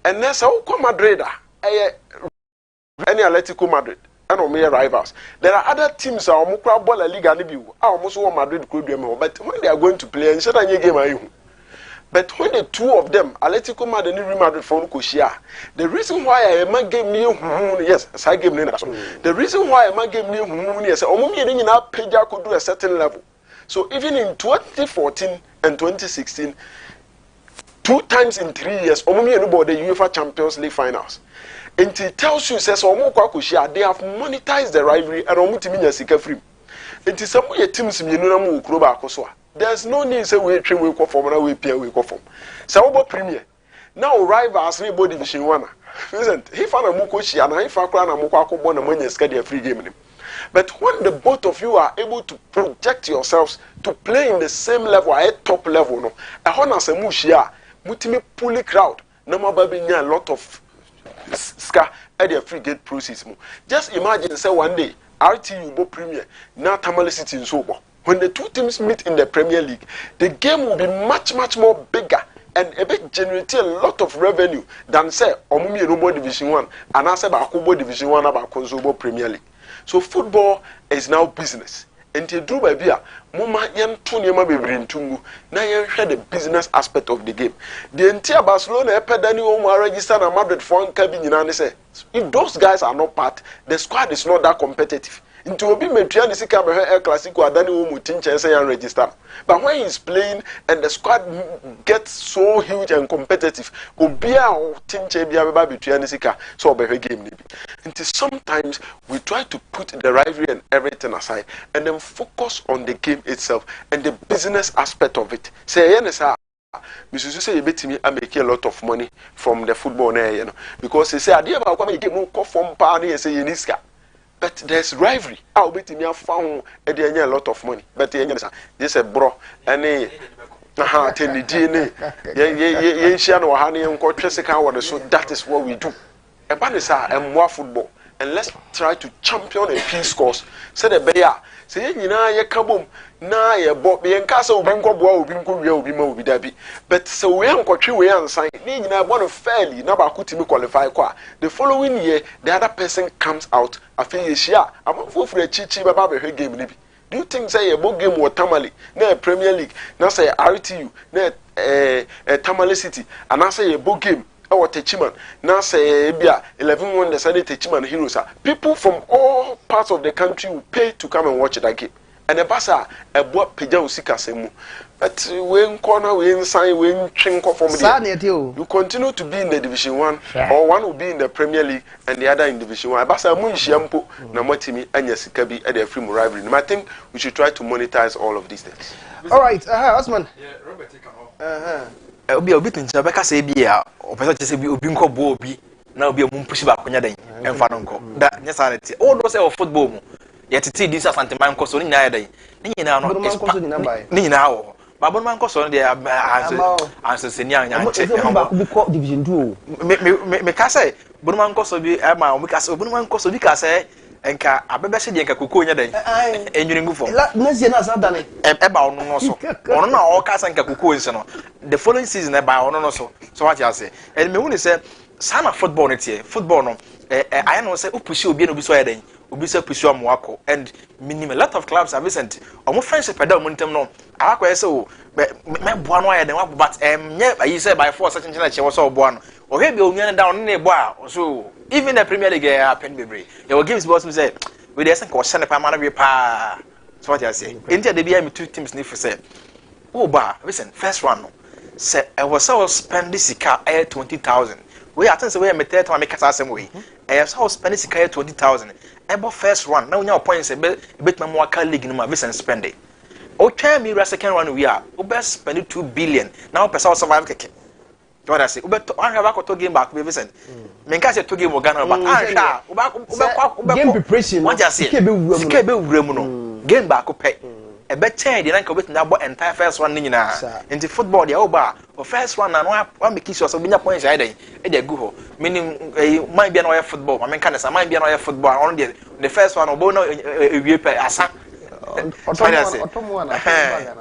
and then so come Madrid any Atletico Madrid and o mere rivals there are other teams that are mukra ball la liga ni bi almost one Madrid could do but when they are going to play and shada nye game ayu but when the two of them Atletico Madrid and Real Madrid for Koshia the reason why I am game near yes I game near the reason why I am game near yes omo me ni na page could do a certain level so even in 2014 and 2016 2 times in 3 years omo me no the UEFA Champions League finals and it tells you says omo kwa Koshia they have monetized the rivalry and omo timi nya sika free and some ye teams me no na mu okuro ba akoso there's no need say we train we form na we pay we form so about premier now rivals we body division 1 isn't he fa na mu ko shia na he fa kra na mu kwa akobọ na manya sika dia free game nim but when the both of you are able to project yourselves to play in the same level at top level no e ho na say mu shia mutimi pull crowd na ma ba be nya a lot of ska at their free gate process mu just imagine say one day RTU bo premier na Tamale City in Sobo when the two teams meet in the Premier League, the game will be much more bigger and a bit generate a lot of revenue than say Omumi Robo Division 1 and I say Bakubo Division 1 about Konzobo Premier League. So football is now business. And to do by beer, Muma Yan Tonyama Bibrin Tungu, now you heard the business aspect of the game. The entire Barcelona Epidani Oma registered a Madrid for cabin in say if those guys are not part, the squad is not that competitive. Into obi metua this come El Clasico adani wo mutinche say and register but when he's playing and the squad gets so huge and competitive obi a tinche bia beba betua this so obehwe game ni bi until sometimes we try to put the rivalry and everything aside and then focus on the game itself and the business aspect of it say yen say Misusu say you betimi I make a lot of money from the football na you know because he say ade ba kwa make game no form pa na say yeniska. But there's rivalry. I'll bet me found a lot of money. But this a bro any DNA. So that is what we do. And more football. And let's try to champion a peace cause. Say the bear. Say ye kabum na ye bought me and castle bingo boy bingo be more with but so we haven't we and sign one fairly number could qualify qua. The following year the other person comes out a finish yeah I'm for a chichi baba her game nibi. Do you think say a book game or Tamale na Premier League na say RTU na Tamale City and I say a book game our Techiman now say Ebia 11-1 decided Techiman heroes are people from all parts of the country will pay to come and watch that game and the basa a boy peja usika semu but when corner we sign when chinko from you continue to be in the Division 1 or one will be in the Premier League and the other in Division 1 basa mu nshiampo na motimi anya sika bi at the free rivalry and I think we should try to monetize all of these things. All right Osman Robert obi tunja beka say bia opesa che say obi nko bo obi na obi mu push ba konya dan emfa no nko da nya sanity all do say of football mu yetiti dis asanteman nko so ni nyina dan ni nyina no ni nyina ho ba bon man nko so de answer seni anya nche ba ku bi division 2 me ka say bon man nko so bi e ma o mi ka say bon man nko so bi ka say enka abebe se de enka kokoo nya dan enwiri ngufo la nazie na sadane eba ono no so ono na o ka say enka kokoo nse no the following season eba ono no so what you say and me woni say sana football net here football no I know say opushi obi na obi so yadan obi say pushi amwako and minimum a lot of clubs have recent omo friendship pedal montem no akwa say o me boa no yadan wa but nye ayi say by force chenchen na che wo so boa no o he bi onyan down na ebo a so even the Premier League happen bebre e wo games boss me say we dey say ko shane pa ma na we pa so what you say enti dey be me two teams ni for say o ba listen first one no say I was so spend this car 20,000 we attend say we me tell to make asem we I so spend sika 20,000 ebo first run now nya points e bet ma waka league no ma Vincent spend it o twa mi second run we are o best spend 2 billion now person survive keke what I say ubeto anhwa ba ko game back be Vincent me nka say to game Ghana but anhwa uba game preparation what you say sike be wura mu no game back pe e be chen de nanka obetuna abo entire first one nyina into football de oba o first one na no wa make sure so binya points ai den e dey go ho meaning man bia na o football man kan say man bia na o football on the first one obo no ewie pe asa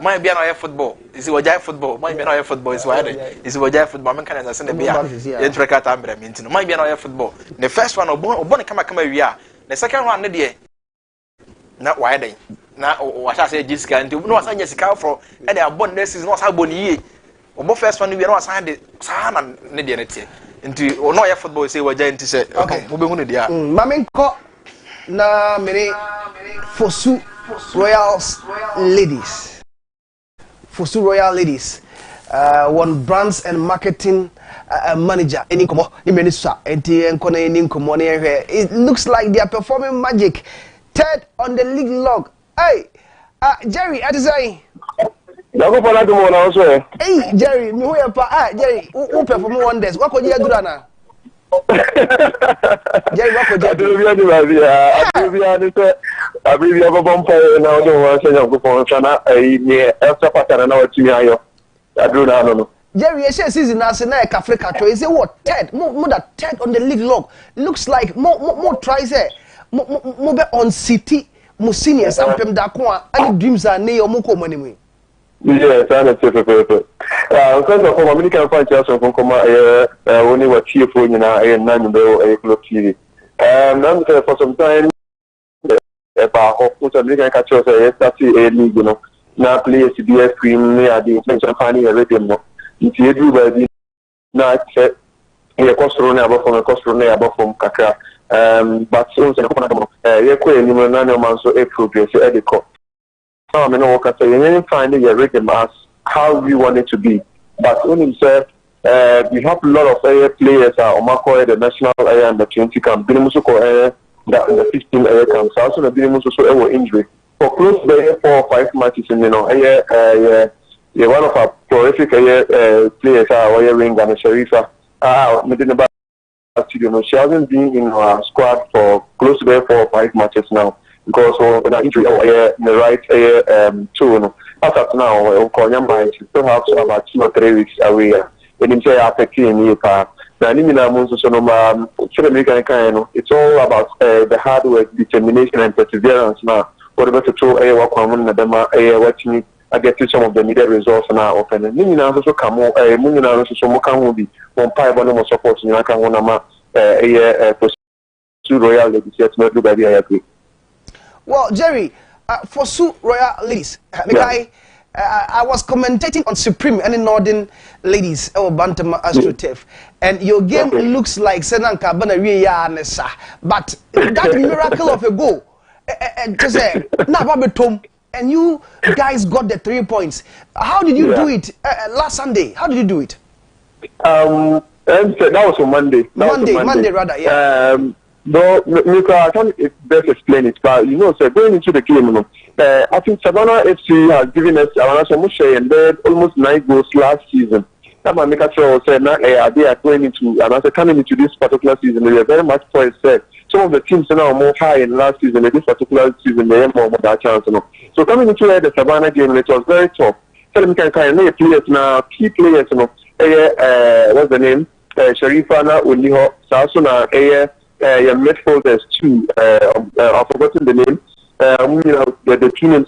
my be no football is wajai football my be no football is why is wajai football man kan say na bia entry cat ambra me ntino my be no football the first one obo kama wi a the second one ne de na why den na wa sha say Jessica nti no wasa Jessica for e dey abon next season no wasa abon yie obo first one wi no wasa de sa na ne de ne tie nti no ya football say wajai nti say okay mo be hu ne dia mamenko na mere fosu Royals ladies. Fosu Royal ladies. One brands and marketing manager. It looks like they are performing magic. Third on the league log. Hey, Jerry, I say. Hey, Jerry, Jerry, who perform wonders? What could you do now? Jerry, what could you do? I believe you have a bumpire now. Don't go for China. After pattern now to me. I do not. Jerry, I say season as in Africa. Is it what third? More than third on the league log. Looks like more tries there. More on City, more seniors and Pem Dakwa. And dreams are near Moko money. Yes, I know. Perfect. First of all, American franchise from Koma. Only what cheerful in a 9 club TV. And for some time. About American catchers, that's a league, you know. Now players to be a screen near the intention finding a rhythm. If you do by the night, a cost run above from a cost run above from Kaka. But so, you're quite a nano man so April, at the court. I mean, I say, finding a rhythm as how we want it to be. But when himself, we have a lot of players, Omako, the national area and the 20 camp, Binimusoko, that in the 15 area camps. So also the Binimus also injury. For close to 4 or 5 matches, you know, one of our prolific players, our ring and Sharifa, she hasn't been in our squad for close to 4 or 5 matches now because of an injury in the right two. After now, she still has about 2 or 3 weeks away. And in say after clean it's all about the hard work, determination, and perseverance now. Whatever to throw a work on watching I get to some of the needed results now open. And Nina also come on a Munina also more be 1 5 support in Yakan pursue Royal Ladies yet not do by the agree. Well, Jerry, for Sue Royal Ladies, I was commentating on Supreme and Northern Ladies or Bantama AstroTurf, and your game looks like Senan Kabana Riyanesa, but that miracle of a goal, and you guys got the 3 points. How did you do it last Sunday? How did you do it? And that was on Monday. Monday rather, yeah. No, I can't best explain it, but you know, so going into the game, I think Savannah FC has given us and then almost 9 goals last season. That might make us say now they are going into and coming into this particular season. They are very much poised. Some of the teams are now more high in last season. In this particular season, they have more that chance. So coming into the Savannah game, it was very tough. So we can kind of players now, key players. What's the name? Sharifana Uniho, Sasuna, your midfielders too. I've forgotten the name. The team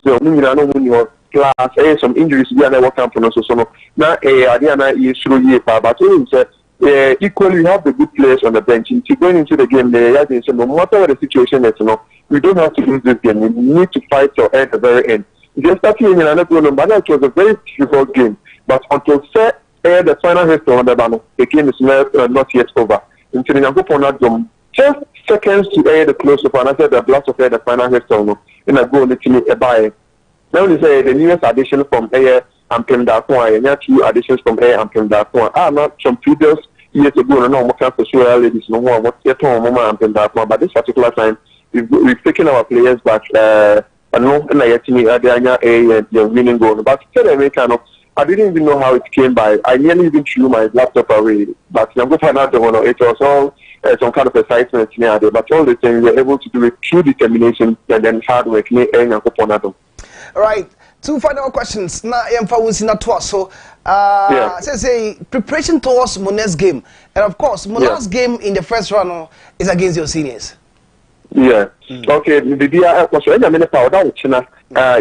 class, some injuries. We are not working for so now. Adiana is through year, but equally we have the good players on the bench. If going into the game, no matter what the situation is, we don't have to lose this game. We need to fight till at the very end. Just starting in another problem, but it was a very difficult game. But until the final history on the banner, the game is not yet over. Until the just seconds to the close of and I said the blast of the final history in a goal literally a buy. Now they say the newest addition from Air and Pemdakwa, and there are 2 additions from Air and Pemdakwa. Not some previous years ago, no more for sure ladies, no more what's yet home and Pemdakwa, but this particular time we've taken our players back and no and I actually a winning goal. But still I I didn't even know how it came by. I nearly even threw my laptop away. But I'm going to find out it was all some kind of excitement near there. But all the time we were able to do it through determination and then hard work. All right. 2 final questions. Na yemfa wusina to so say preparation towards Mona's game. And of course, Mona's game in the first round is against your seniors. Yeah. Okay, the so any minute powder China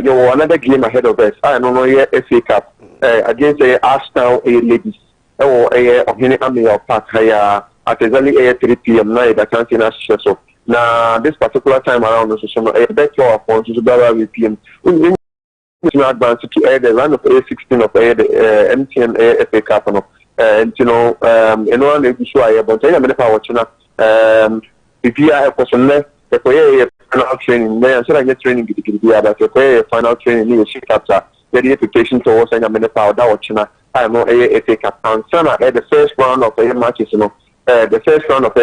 you another game ahead of us. I don't know FA Cup against Arsenal ladies. Or a park at exactly 3 p.m. night I can't see so now this particular time around so a better upon to the PM. Advance to the run of A16 of the MTN FA Cup and you know they show I about I mean power China if you have person left the final training there so I get training but the final training is chapter the reputation towards I mean power that China I know FA Cup and Sana at the first round of the matches the first round of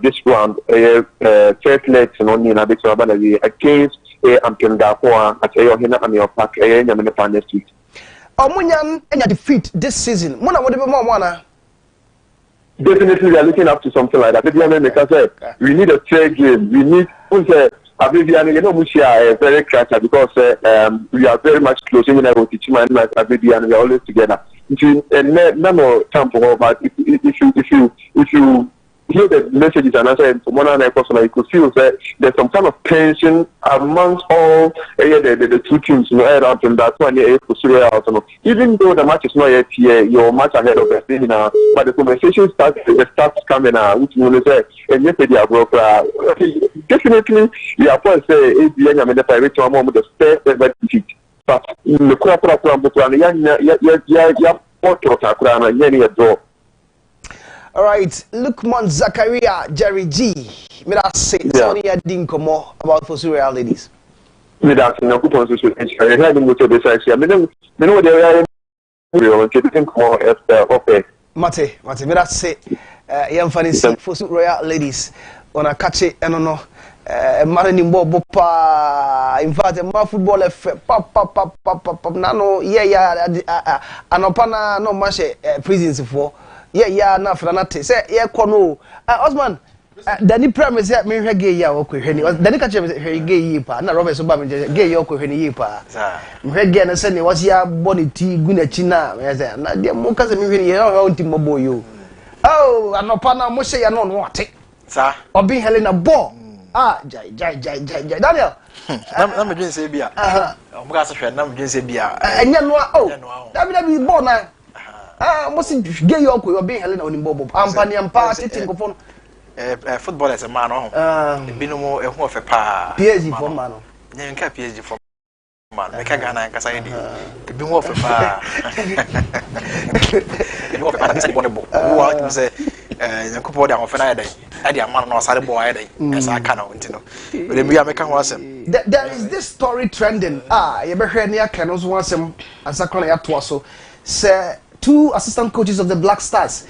this round first legs only in a bit against I'm going to go at your pack next week. Omunyan and defeat this season. Definitely, we are looking up to something like that. We need a fair game. We need very cracker because we are very much close. You know, with we are always together. No time for but if you hear the messages and answer from one another person, you could feel that there's some kind of tension amongst all the two teams, around and that's one even though the match is not yet here, your match ahead of us, but the conversation starts coming out, which you will say, and yesterday I broke definitely we are going to say ABN, I mean, if I reach one moment, the first ever defeat. But in the draw. All right, Lukman Zakaria, Jerry G. Me that say Tony didn't more about for Surreal ladies. Me that no coupons to I had them to the side. Me know they are real getting more okay. Mate, me that say young funny for Surreal ladies on a catch it and no man in bopa in fact my football pop nano anopana no match prisons for yeah na franate say yeah kono Osman Danny promise me hwe gay ya okwehwe ni Danny ka chere hwe gay yi pa na Robert so ba me gay ya okwehwe ni yi pa hwe gay na say ne was ya body ti gu na chi na me say na de mo ka say me hwe ni ya ho nti mobo yo oh anopa na mo hye ya no no ate sa obi Helena ball jai Daniel na me dwen say bia mo ka say hwe na me dwen say bia enya no dabi ball na must get your being Helena on Bobo. Ampani and party phone. Football as a man, Binomo, a half a pa. PSG for man. You can PSG for man. Make a Ghana and Casadi. The Bimo of a pa. You have a say, Yakupo down of an idea. I did a man or Saturday boy, as I cannot know. But we are making was there is this story trending. You ever heard near Canos once and Sakona Atwaso. Say, 2 assistant coaches of the Black Stars,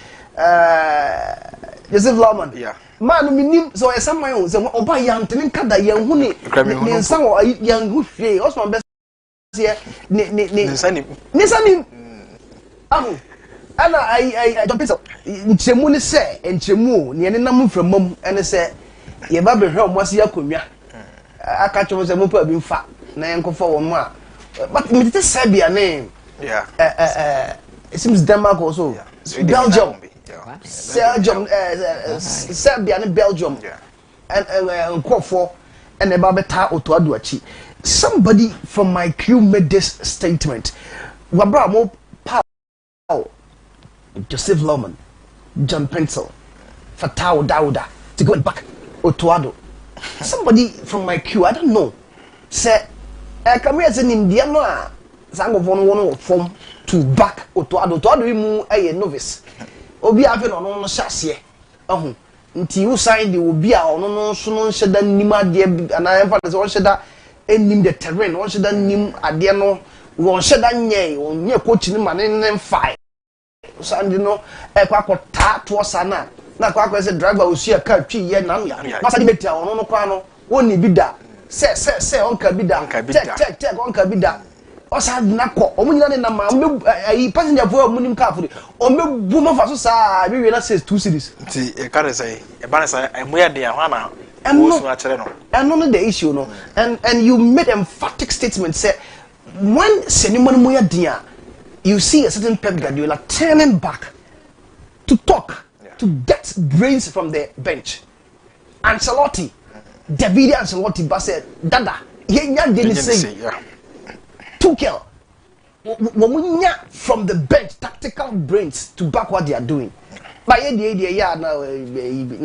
Joseph Lauman. Yeah. Man, minim so some my own. So oba young tenin kada young huni. Ni sang o young who free. Osman best here. Ni sani. Amu. Ana I don't so. Nchemu ni se nchemu ni ene nam from mom ene se ye ba be hwe omo se yakonwa. Aka chemo se mo pa bi mfa na yenkofo wo mo a. But me tete Serbia name. Yeah. It seems Denmark also. Yeah. Belgium. Serbia and Belgium. Yeah. And Kofo and Babeta Otoaduachi. Somebody from my crew made this statement. Wabramo Paul, Joseph Loman, John Pencil, Fatao Dauda, to go back Otoado. Somebody from my crew, I don't know, said, come here as an Indiana. Sang of one form to back Otoado mu a novice. Obi have no chassis. Nti you sign the obi a no so no sheda nima de and I emphasize on sheda enim the terrain on sheda nim ade no won sheda nye on nye coach ni man ne fine. So and no e kwa kwota to sana na kwa say driver osia ka twi ye na ya. Masa di betia on no kwa no woni bi da. Say on ka bi da. Check on ka bi da. osa na ko omunyina ne na ma passenger for omunim car for ombe bu ma fa so sa we na says 2 cities ti e ka say e ba na say e moya de ho na wo so a kire no and no the issue no and you made emphatic statement say when senimon moya dia you see a certain Pep Guardiola turning back to talk to get brains from the bench. Ancelotti, David Ancelotti, said, Dada, yenya didn't say, Tuchel, from the bench, tactical brains to back what they are doing. But the idea, now,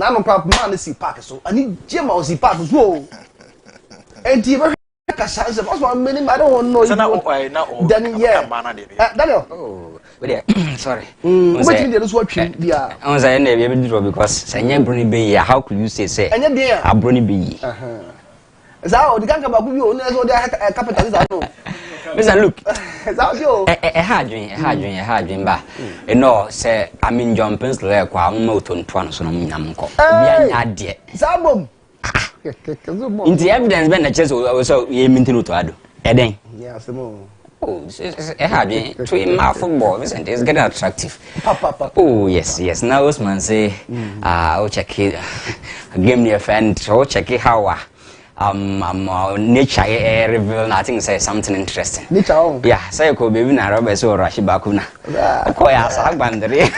no problem, man, see Park, so I need Jim or see Park, whoa. And I don't know. Then, yeah, Daniel. Oh, sorry. What you did what you yeah. I was saying because Sanya Bruni Bay, how could you say, and yeah, a Bruni Bay? Zao, the gang about you, and their capital. Listen, look, a hard dream, but you know, say, I mean, John Pencil, Moton, Twanson, Namco. We are dear. Zabum. In the evidence, Ben, also, you mean to add. Edding. Yes, the more. Oh, a hard to football, isn't it? It's getting attractive. Oh, yes. Now, Osman say, I'll check it. Game near friend, so check it how. Nature reveal nothing say something interesting. Nature. Yeah, say ko baby na robe so rashi bakuna. Ko ya sa bandere.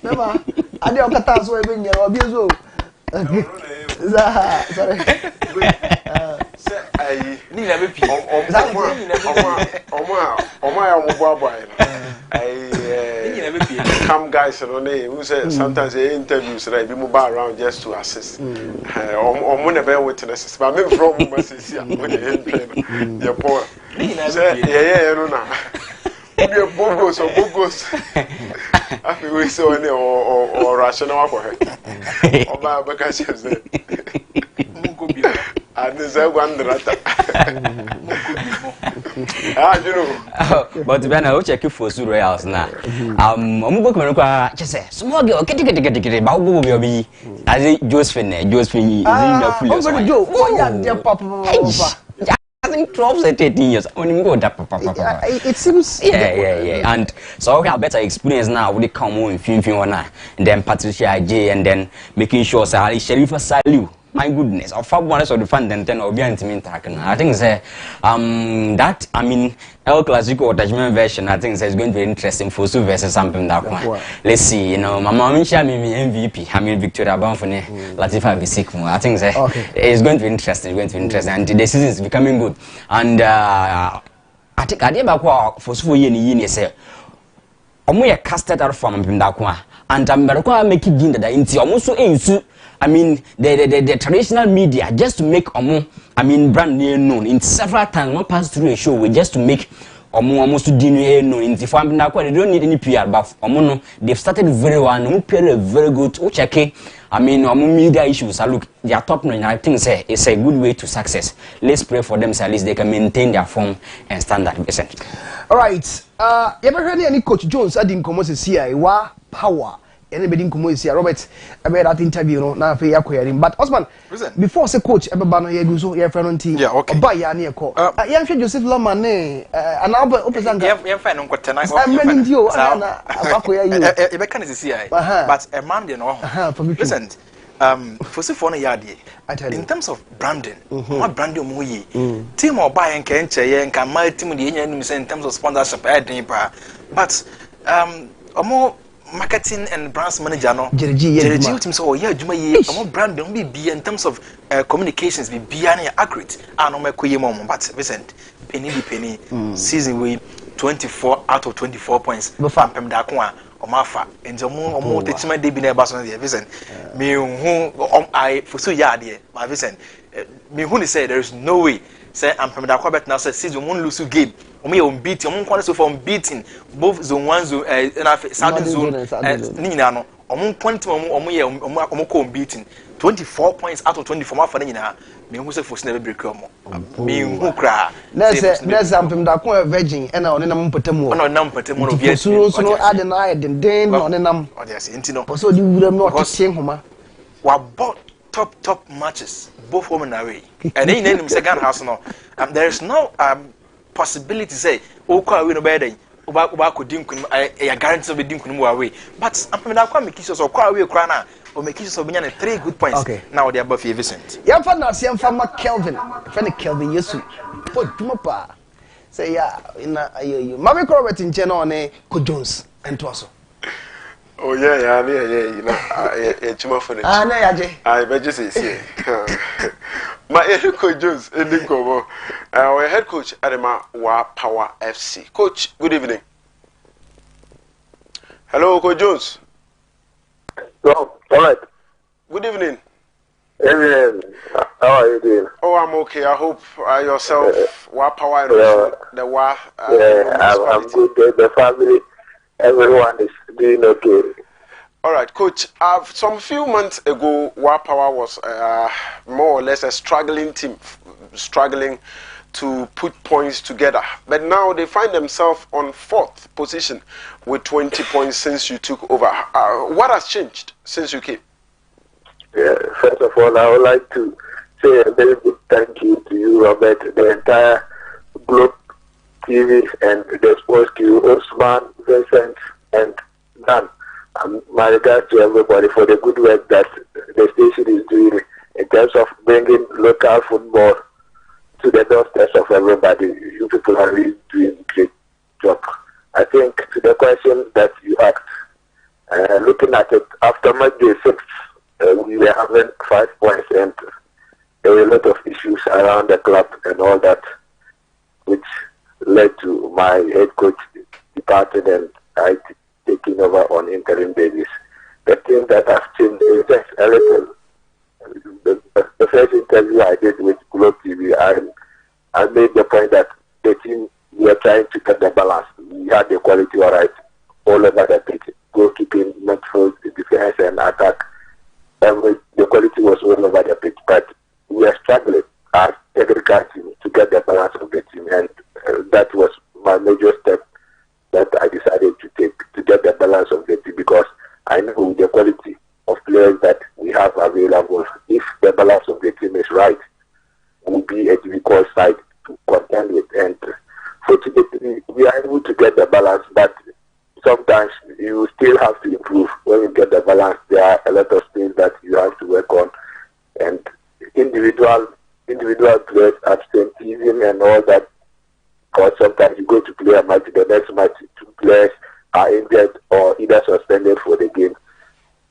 Mama, ade okata so e be nyere obi so. Sorry. Say ai ni na be pi. Omo come guys who say sometimes they interviews right be move around just to assist. Omo na be witnesses but me from message here when they your poor. Yeah no na. We bogos. I feel we so any or rational for her. Oba baka says and this one rata. You know. But when I check you for Royals now, Omugo Komenukwa just say small girl get ba wo be as Josephine is in the full. I think 12 to 13 years only go that papa. It seems yeah. And so we have better experience now with the come on and then Patricia J and then making sure say Sheriff Salu. My goodness, of 5 months of the fund and 10 or beyond to mean I think say that I mean El Clasico attachment version I think is going to be interesting for Su versus something that one. Let's see, you know, my mom share me MVP, I mean Victoria Banfone, Latifa Bisik. I think it's going to be interesting, and the season is becoming good. And I think I did about for Su Yen say Omo casted out from Pindakwa and I'm make it din that into almost so into I mean, the traditional media just to make brand name known in several times. One pass through a show we just to make almost to dinner known in the family. They don't need any PR, but they've started very well. No PR very good. Media issues. Look, they are top notch. I think it's a good way to success. Let's pray for them so at least they can maintain their form and standard. All right. You ever heard any Coach Jones adding comments here? Power. Anybody in Kumo is here, Robert. I made that interview, no, now pay acquiring. But Osman, before say coach, everybody here goes your friend team. Yeah, okay. Buy ya near call. Young Joseph Laman, and Albert Opezanga. You're fine on what tonight. I'm running you. I can see, but a man, you know, listen. For Sifona Yadi, in terms of branding, what branding we team or buy and can say and can my team in terms of sponsorship, but more. Marketing and brands manager no Jerry team so yeah juma ye brand be in terms of communications be accurate and no makoye mom but Vincent penny season we 24 out of 24 points pam da ko a omafa enje omo teachima de bi na ba so na Vincent me hu I for so yeah there but Vincent me hu ni say there is no way say pam da ko bet now say season won lose game unbeaten so for unbeaten both zone 1 zone and southern zone nina no point unbeaten 24 points out of 24 for nina me who say for never break me who cry there's something that ko virgin and on nam patamu no so no add na add den on nam intino so the would not sing homa wa bought top matches both home and away and then second house no there is no possibility say okwa we no be dey oba ko din kunu ya guarantee be din kunu mu away but am da kwa make sure so okwa we kra na o make sure so be na 3 good points now they above Vincent yam fa na se yam fa ma Kelvin fa Kelvin Yesu o duma pa say ya na ayeyo mami Robert nche na one ko Jones entoso. Oh yeah, you know, chuma for it. Na yaje. I bet you say. My head coach Jones, our head coach Adema Wa Power FC. Coach, good evening. Hello, Coach Jones. Oh, all right. Good evening. Evening. How are you doing? Oh, I'm okay. I hope yourself, Wa Power, and the Wa. I'm good. The family, everyone is doing okay. All right, Coach. Some few months ago, Wa Power was more or less a struggling team, struggling to put points together. But now they find themselves on 4th position with 20 points since you took over. What has changed since you came? Yeah, first of all, I would like to say a very big thank you to you, Robert, the entire Globe TV and the sports crew, Osman, Vincent, and Dan. My regards to everybody for the good work that the station is doing in terms of bringing local football to the doorsteps of everybody. You people are really doing a great job. I think to the question that you asked, looking at it, after match day 6, we were having 5 points and there were a lot of issues around the club and all that, which led to my head coach departing and I taking over on interim basis. The thing that has changed is just a little. The first interview I did with Globe TV, I made the point that the team, we are trying to get the balance. We had the quality all right all over the pitch, goalkeeping, midfield, defense, and attack. The quality was all over the pitch, but we are struggling as technical team to get the balance of the team, and that was my major step that I decided to take to get the balance of the team, because I know the quality of players that we have available, if the balance of the team is right, will be a difficult side to contend with. And fortunately, we are able to get the balance, but sometimes you still have to improve. When you get the balance, there are a lot of things that you have to work on, and individual players, absenteeism and all that. Because sometimes you go to play a match, the next match, 2 players are injured or either suspended for the game.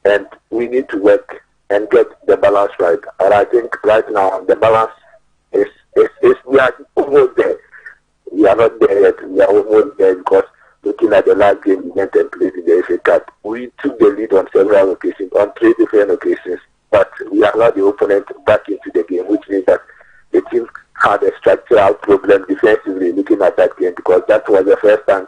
And we need to work and get the balance right. And I think right now the balance is we are almost there. We are not there yet. We are almost there, because looking at the last game we went and played in the FA Cup, we took the lead on several occasions, on 3 different occasions. But we allowed the opponent back into the game, which means that the team had a structural problem defensively looking at that game, because that was the first time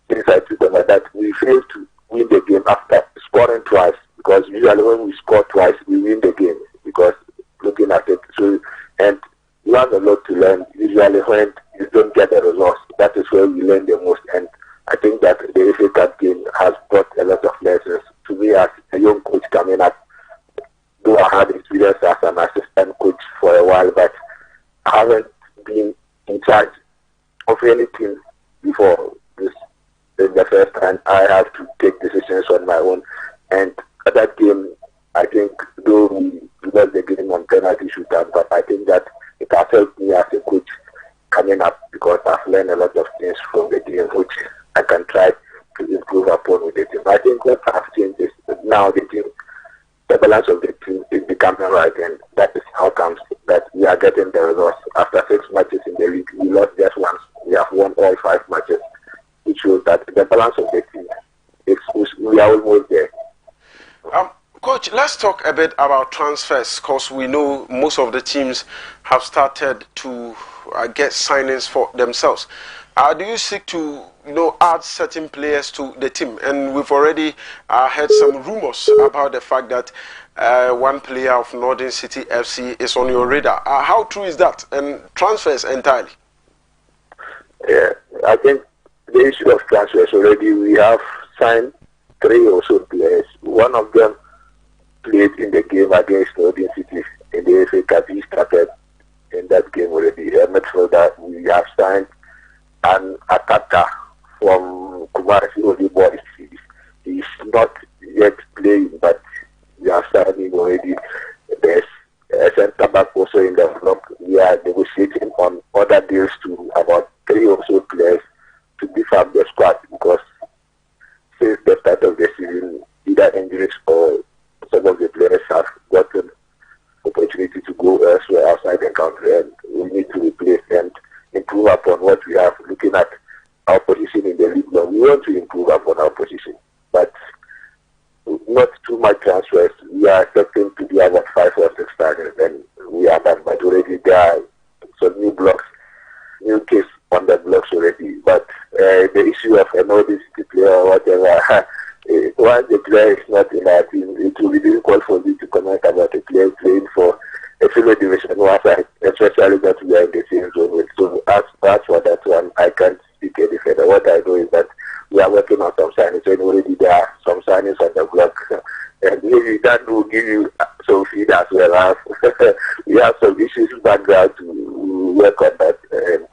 since I took over that we failed to win the game after scoring twice, because usually when we score twice we win the game, because looking at it. So, and you have a lot to learn. Usually when you don't get the results, that is where we learn the most. And I think that the FA Cup game has brought a lot of lessons to me as a young coach coming up. Though I had experience as an assistant coach for a while, but I haven't been in charge of anything before. This is the first time I have to take decisions on my own. And at that game, I think, though we lost the game on penalty shootout, but I think that it has helped me as a coach coming up, because I've learned a lot of things from the game, which I can try to improve upon with the team. I think what has changed is now the team, the balance of the team is becoming right, and that is how comes that we are getting the results. After 6 matches in the league, we lost just once. We have won all 5 matches, which shows that the balance of the team is, we are almost there. Coach, let's talk a bit about transfers, because we know most of the teams have started to get signings for themselves. Do you seek to add certain players to the team? And we've already heard some rumors about the fact that one player of Northern City FC is on your radar. How true is that? And transfers entirely? Yeah, I think the issue of transfers already, we have signed 3 or so players. One of them played in the game against Northern City in the FA Cup. He started in that game already. A midfielder, we have signed an attacker from Kumasi Oli Boys. He's not yet playing, but we are signing already. There's a centre back also in the block. We are negotiating on other deals to about 3 or so players to beef up the squad, because since the start of the season, either injuries or some of the players have gotten opportunity to go elsewhere outside the country, and we need to replace and improve upon what we have. Looking at our position in the league, we want to improve upon our position, but not too much transfers. We are expecting to do about 5 or 6 targets, and we are done. But already there are some new blocks, new case on the blocks already. But the issue of an ODCT player or whatever, once the player is not in our team, it will be difficult for me to comment about a player playing for a fellow division one side, especially that we are in the same zone with. So as for that one, I can't speak any further. What I know is that we are working on some signings, and already there are some signings on the block. And maybe that will give you some feed as well as we have some issues background to work on that, and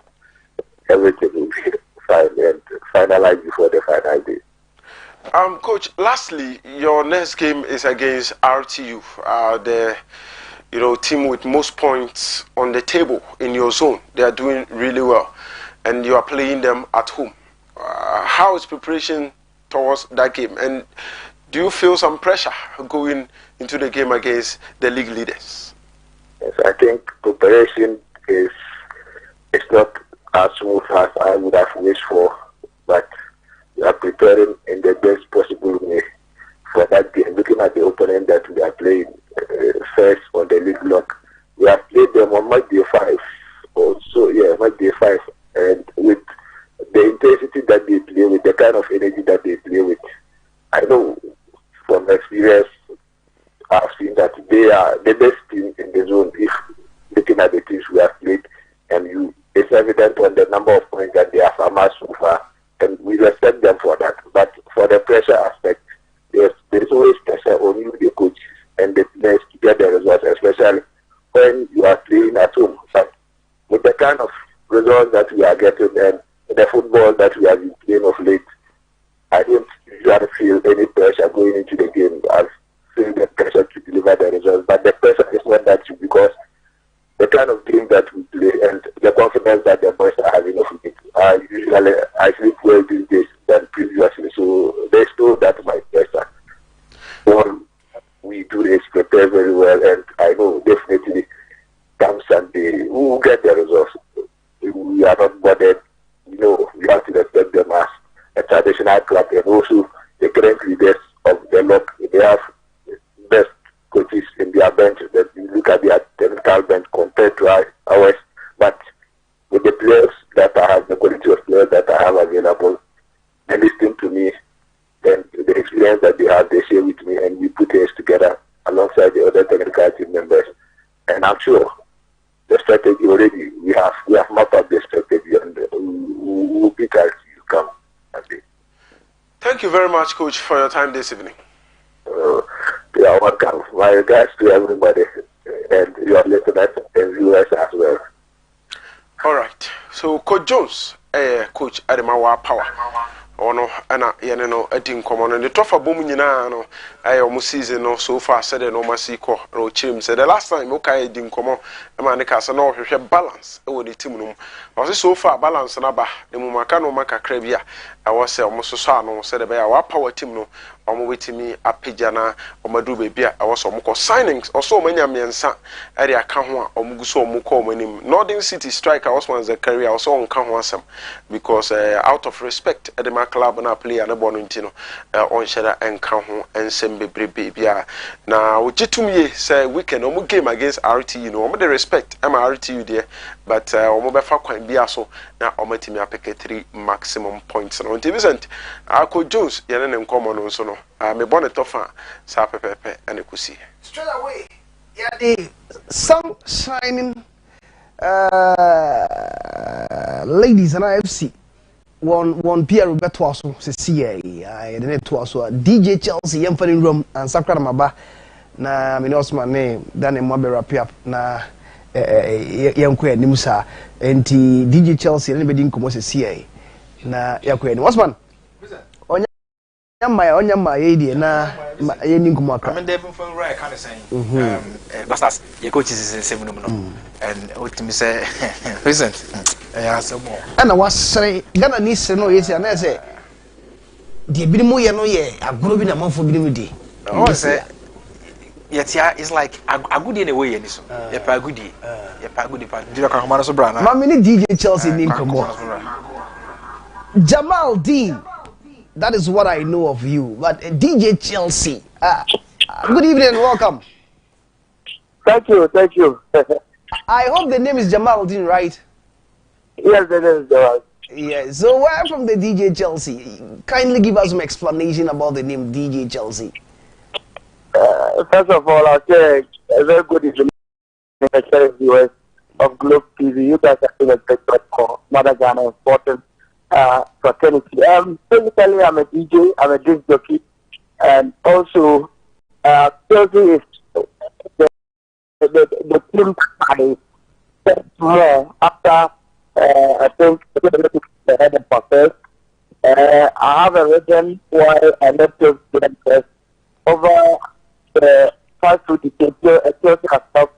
everything will be fine and finalized before the final day. Coach, lastly, your next game is against RTU, the team with most points on the table in your zone. They are doing really well, and you are playing them at home. How is preparation towards that game, and do you feel some pressure going into the game against the league leaders? Yes, I think preparation is not as smooth as I would have wished for, but we are preparing in the best possible way for that game. Looking at the opponent that we are playing first on the league block, we have played them on match day 5, match day 5, and with the intensity that they play with, the kind of energy that they play with, I know from experience, I've seen that they are the best team in the zone. If looking at the teams we have played, and it's evident on the number of points that they have amassed so far, and we respect them for that. But for the pressure aspect, there's always pressure on you, the coach, and the players to get the results, especially when you are playing at home. But with the kind of results that we are getting and the football that we have been playing of late, I don't usually feel any pressure going into the game. I feel the pressure to deliver the results, but the pressure is not that too, because the kind of game that we play and the confidence that the boys are having of it, I sleep well these days than previously, so there's no that much pressure. All we do is prepare very well, and I know definitely come Sunday we will get the results. We are not bothered. We have to respect them as a traditional club, and also the current leaders of the lock. They have best coaches in their bench. That you look at their technical bench compared to ours, but with the players that I have, the quality of players that I have available, they listen to me, and the experience that they have, they share with me, and we put things together alongside the other technical team members. And I'm sure the strategy already, we have mapped out the strategy, and we will beat as you come. Thank you very much, Coach, for your time this evening. You are welcome. My regards to everybody, and your listeners and viewers as well. All right. So, Coach Jones, Coach Ademawa Power. Ono ana yene no adi nkomo no the tofa bom nyina no ayo season no so far said no masi ko ro chim said the last time okay adi nkomo e ma ne ka se no hwehwe balance e wo the team no o se so far balance na ba the mu maka no maka kra bia I was say omo so ano said the wa power team no omo wetimi apagya na omo be bia I was omo ko signings also omo nya miensa e de aka ho a omo guso omo ko omo nim Northern City striker was one the career also on ka ho asem because out of respect e de club na player na bono ntino on share enka ho ensem bebrebe bia na ogitum ye say weekend omo game against RTU no omo the respect am RTU there but omo be fa kwan bia so na omo timi apeke 3 maximum points no Vincent Ako Jones yene ne nkomo no so no me bonnet tofa sa pepepe ene kusi straight away yeah the sun shining ladies and IFC one Pierre Roberto aso se CA I the net aso DJ Chelsea yemfa in room and sakra maba na me no osman ne dan mo be wrap up na yanko anim sa enti DJ Chelsea ne bedi nkomo se CI na yakɔ anim Osman onyama yedi na yeni nkomo aka I'm there from right kind of saying Bastas your coach is seven no and what me say Vincent yeah some more and I was say Ghana ni se no yesi na say de bi mu ye no ye agoro bi na manfo bi mu di oh say yeah it's like a good in a way any so yeah pa good pa did ka come so bra na ma me ni DJ Chelsea ni nkomo Jamal Dean, that is what I know of you. But DJ Chelsea, good evening and welcome. Thank you. I hope the name is Jamal Dean, right? Yes, it is Jamal. Yeah, so where from the DJ Chelsea? Kindly give us some explanation about the name DJ Chelsea. First of all, I'll say a very good evening viewers of Globe TV. You guys are doing a great job for Mother Ghana important fraternity. Basically, I'm a DJ, I'm a disc jockey, and also Chelsea is the team I set more after I think the head of process. I have a reason why I left Chelsea first over the 5 to decade. Chelsea has helped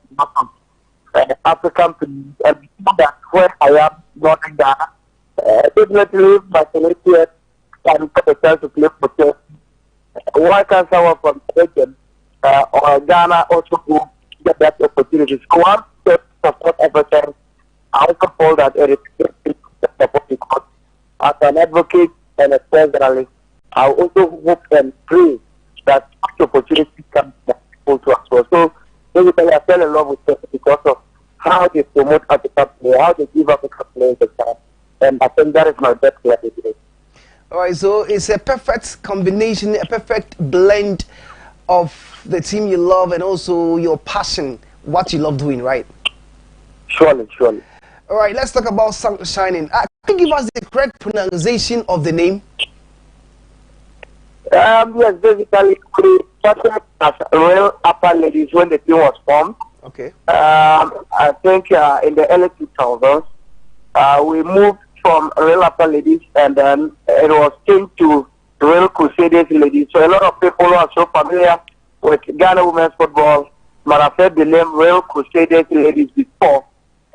African people, and that's where I am, not in Ghana. Definitely, my selected can get a chance to play for Chelsea. Why can't someone from the region or Ghana also go get that opportunity? So one step support everything. I also feel that it is support because as an advocate and a sports journalist, I also hope and pray that such opportunity can be able to us. So basically, I fell in love with Chelsea because of how they promote African players, how they give African players a chance. And I think that is my best player today. All right, so it's a perfect combination, a perfect blend of the team you love and also your passion, what you love doing, right? Surely. All right, let's talk about Sun Shining. Can you give us the correct pronunciation of the name? Yes, basically, we started as Royal Upper Ladies when the team was formed. Okay. I think in the early 2000s, we moved from Royal Upper Ladies, and then it was changed to Royal Crusaders Ladies. So a lot of people who are so familiar with Ghana women's football might have heard the name Royal Crusaders Ladies before.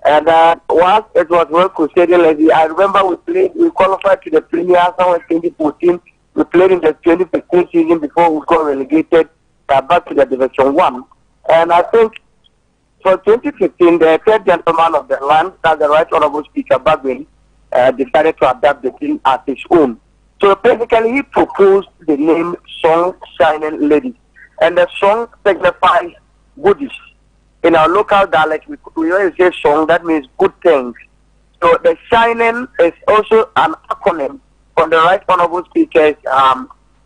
And once it was Royal Crusaders Ladies, I remember we qualified to the Premier somewhere in 2014. We played in the 2015 season before we got relegated back to the Division 1. And I think for 2015, the third gentleman of the land, that's the Right Honorable Speaker Bagwin, decided to adapt the team as his own. So basically, he proposed the name Sun Shining Ladies. And the song signifies goodies. In our local dialect, we always say song, that means good things. So the shining is also an acronym from the Right Honorable Speaker's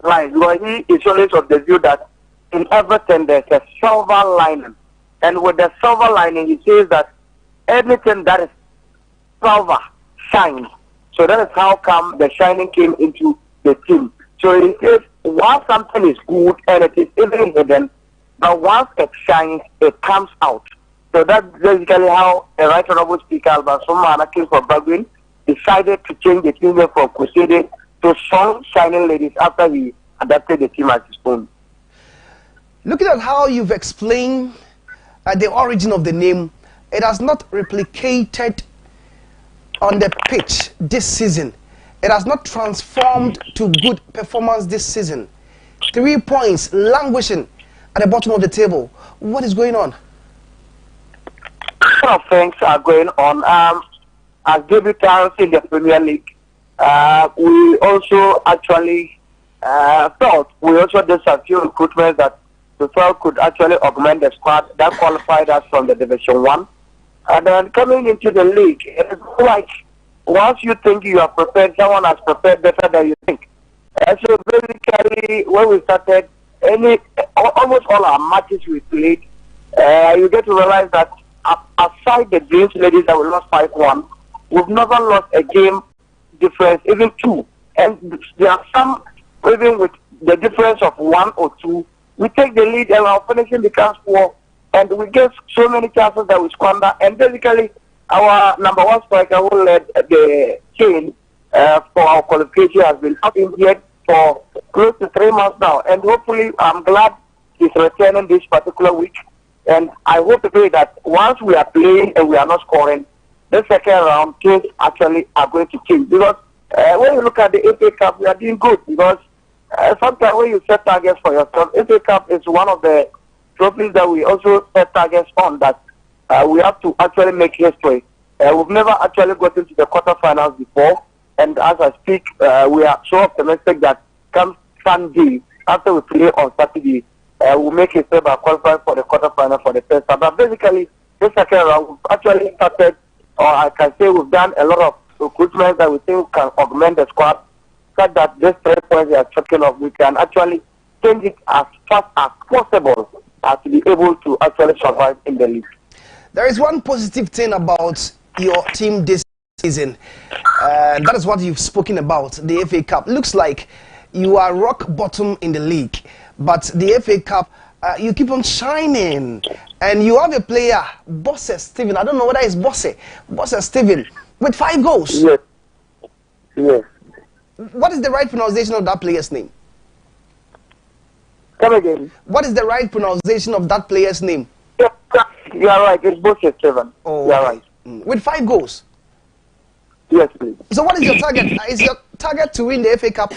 line. Because he is always of the view that in everything there's a silver lining. And with the silver lining, he says that anything that is silver shines. So that is how come the shining came into the team. So he says, once something is good and it is even hidden, but once it shines, it comes out. So that's basically how the Right Honorable Speaker Albasoma Anakin for Bagwin decided to change the team name from Crusaders to Sun Shining Ladies after he adapted the team as his own. Looking at how you've explained the origin of the name, it has not replicated on the pitch this season. It has not transformed to good performance this season. 3 points languishing at the bottom of the table. What is going on? A lot of things are going on. As debutants in the Premier League, we also actually thought we also did a few recruitments that we felt could actually augment the squad that qualified us from the Division 1. And then coming into the league, it's like once you think you are prepared, someone has prepared better than you think. And so basically, when we started, almost all our matches we played, you get to realize that aside the Dreams Ladies that we lost 5-1, we've never lost a game difference, even 2. And there are some, even with the difference of 1 or 2, we take the lead and our finishing becomes poor. and we gave so many chances that we squander. And basically, our number one striker who led the chain for our qualification has been out injured for close to 3 months now. And hopefully, I'm glad he's returning this particular week. And I hope to say that once we are playing and we are not scoring, the second round things actually are going to change. Because when you look at the FA Cup, we are doing good. Because sometimes when you set targets for yourself, FA Cup is one of the trophies that we also set targets on, that we have to actually make history. We've never actually gotten to the quarterfinals before. And as I speak, we are so optimistic that come Sunday, after we play on Saturday, we'll make history by qualifying for the quarterfinal for the first time. But basically, this second round, we've actually started, or I can say we've done a lot of recruitment that we think can augment the squad, such that this 3 points we are talking of, we can actually change it as fast as possible to be able to actually survive in the league. There is one positive thing about your team this season, and that is what you've spoken about, the FA Cup. Looks like you are rock bottom in the league, but the FA Cup, you keep on shining, and you have a player, Bosse Steven. I don't know whether it's Bosse Steven, with 5 goals. Yes. Yes. What is the right pronunciation of that player's name? Come again. What is the right pronunciation of that player's name? Yes, you are right. It's Bosse Steven. Oh, you are right. With 5 goals. Yes, please. So what is your target? Is your target to win the FA Cup?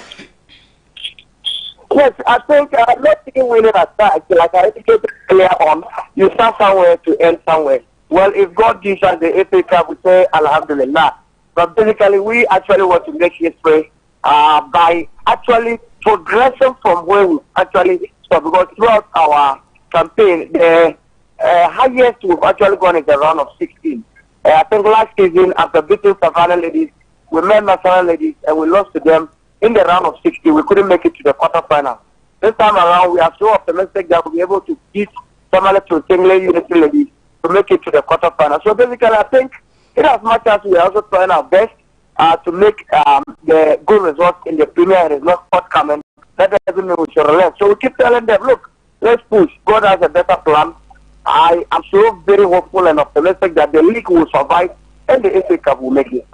Yes, I think not even winning at that. Like I educated clear on, you start somewhere to end somewhere. Well, if God gives us the FA Cup, we say Alhamdulillah. But basically, we actually want to make history by actually progressing from where we actually stopped. Because throughout our campaign, the highest we've actually gone is the round of 16. I think last season, after beating Savannah Ladies, we met Savannah Ladies and we lost to them in the round of 60. We couldn't make it to the quarterfinal. This time around, we are so optimistic that we'll be able to beat Savannah to Tingley Unity Ladies to make it to the quarterfinal. So basically, I think in as much as we are also trying our best to make the good results in the Premier is not forthcoming, that doesn't mean we should relent. So we keep telling them, look, let's push. God has a better plan. I am so very hopeful and optimistic that the league will survive and the FA Cup will make it.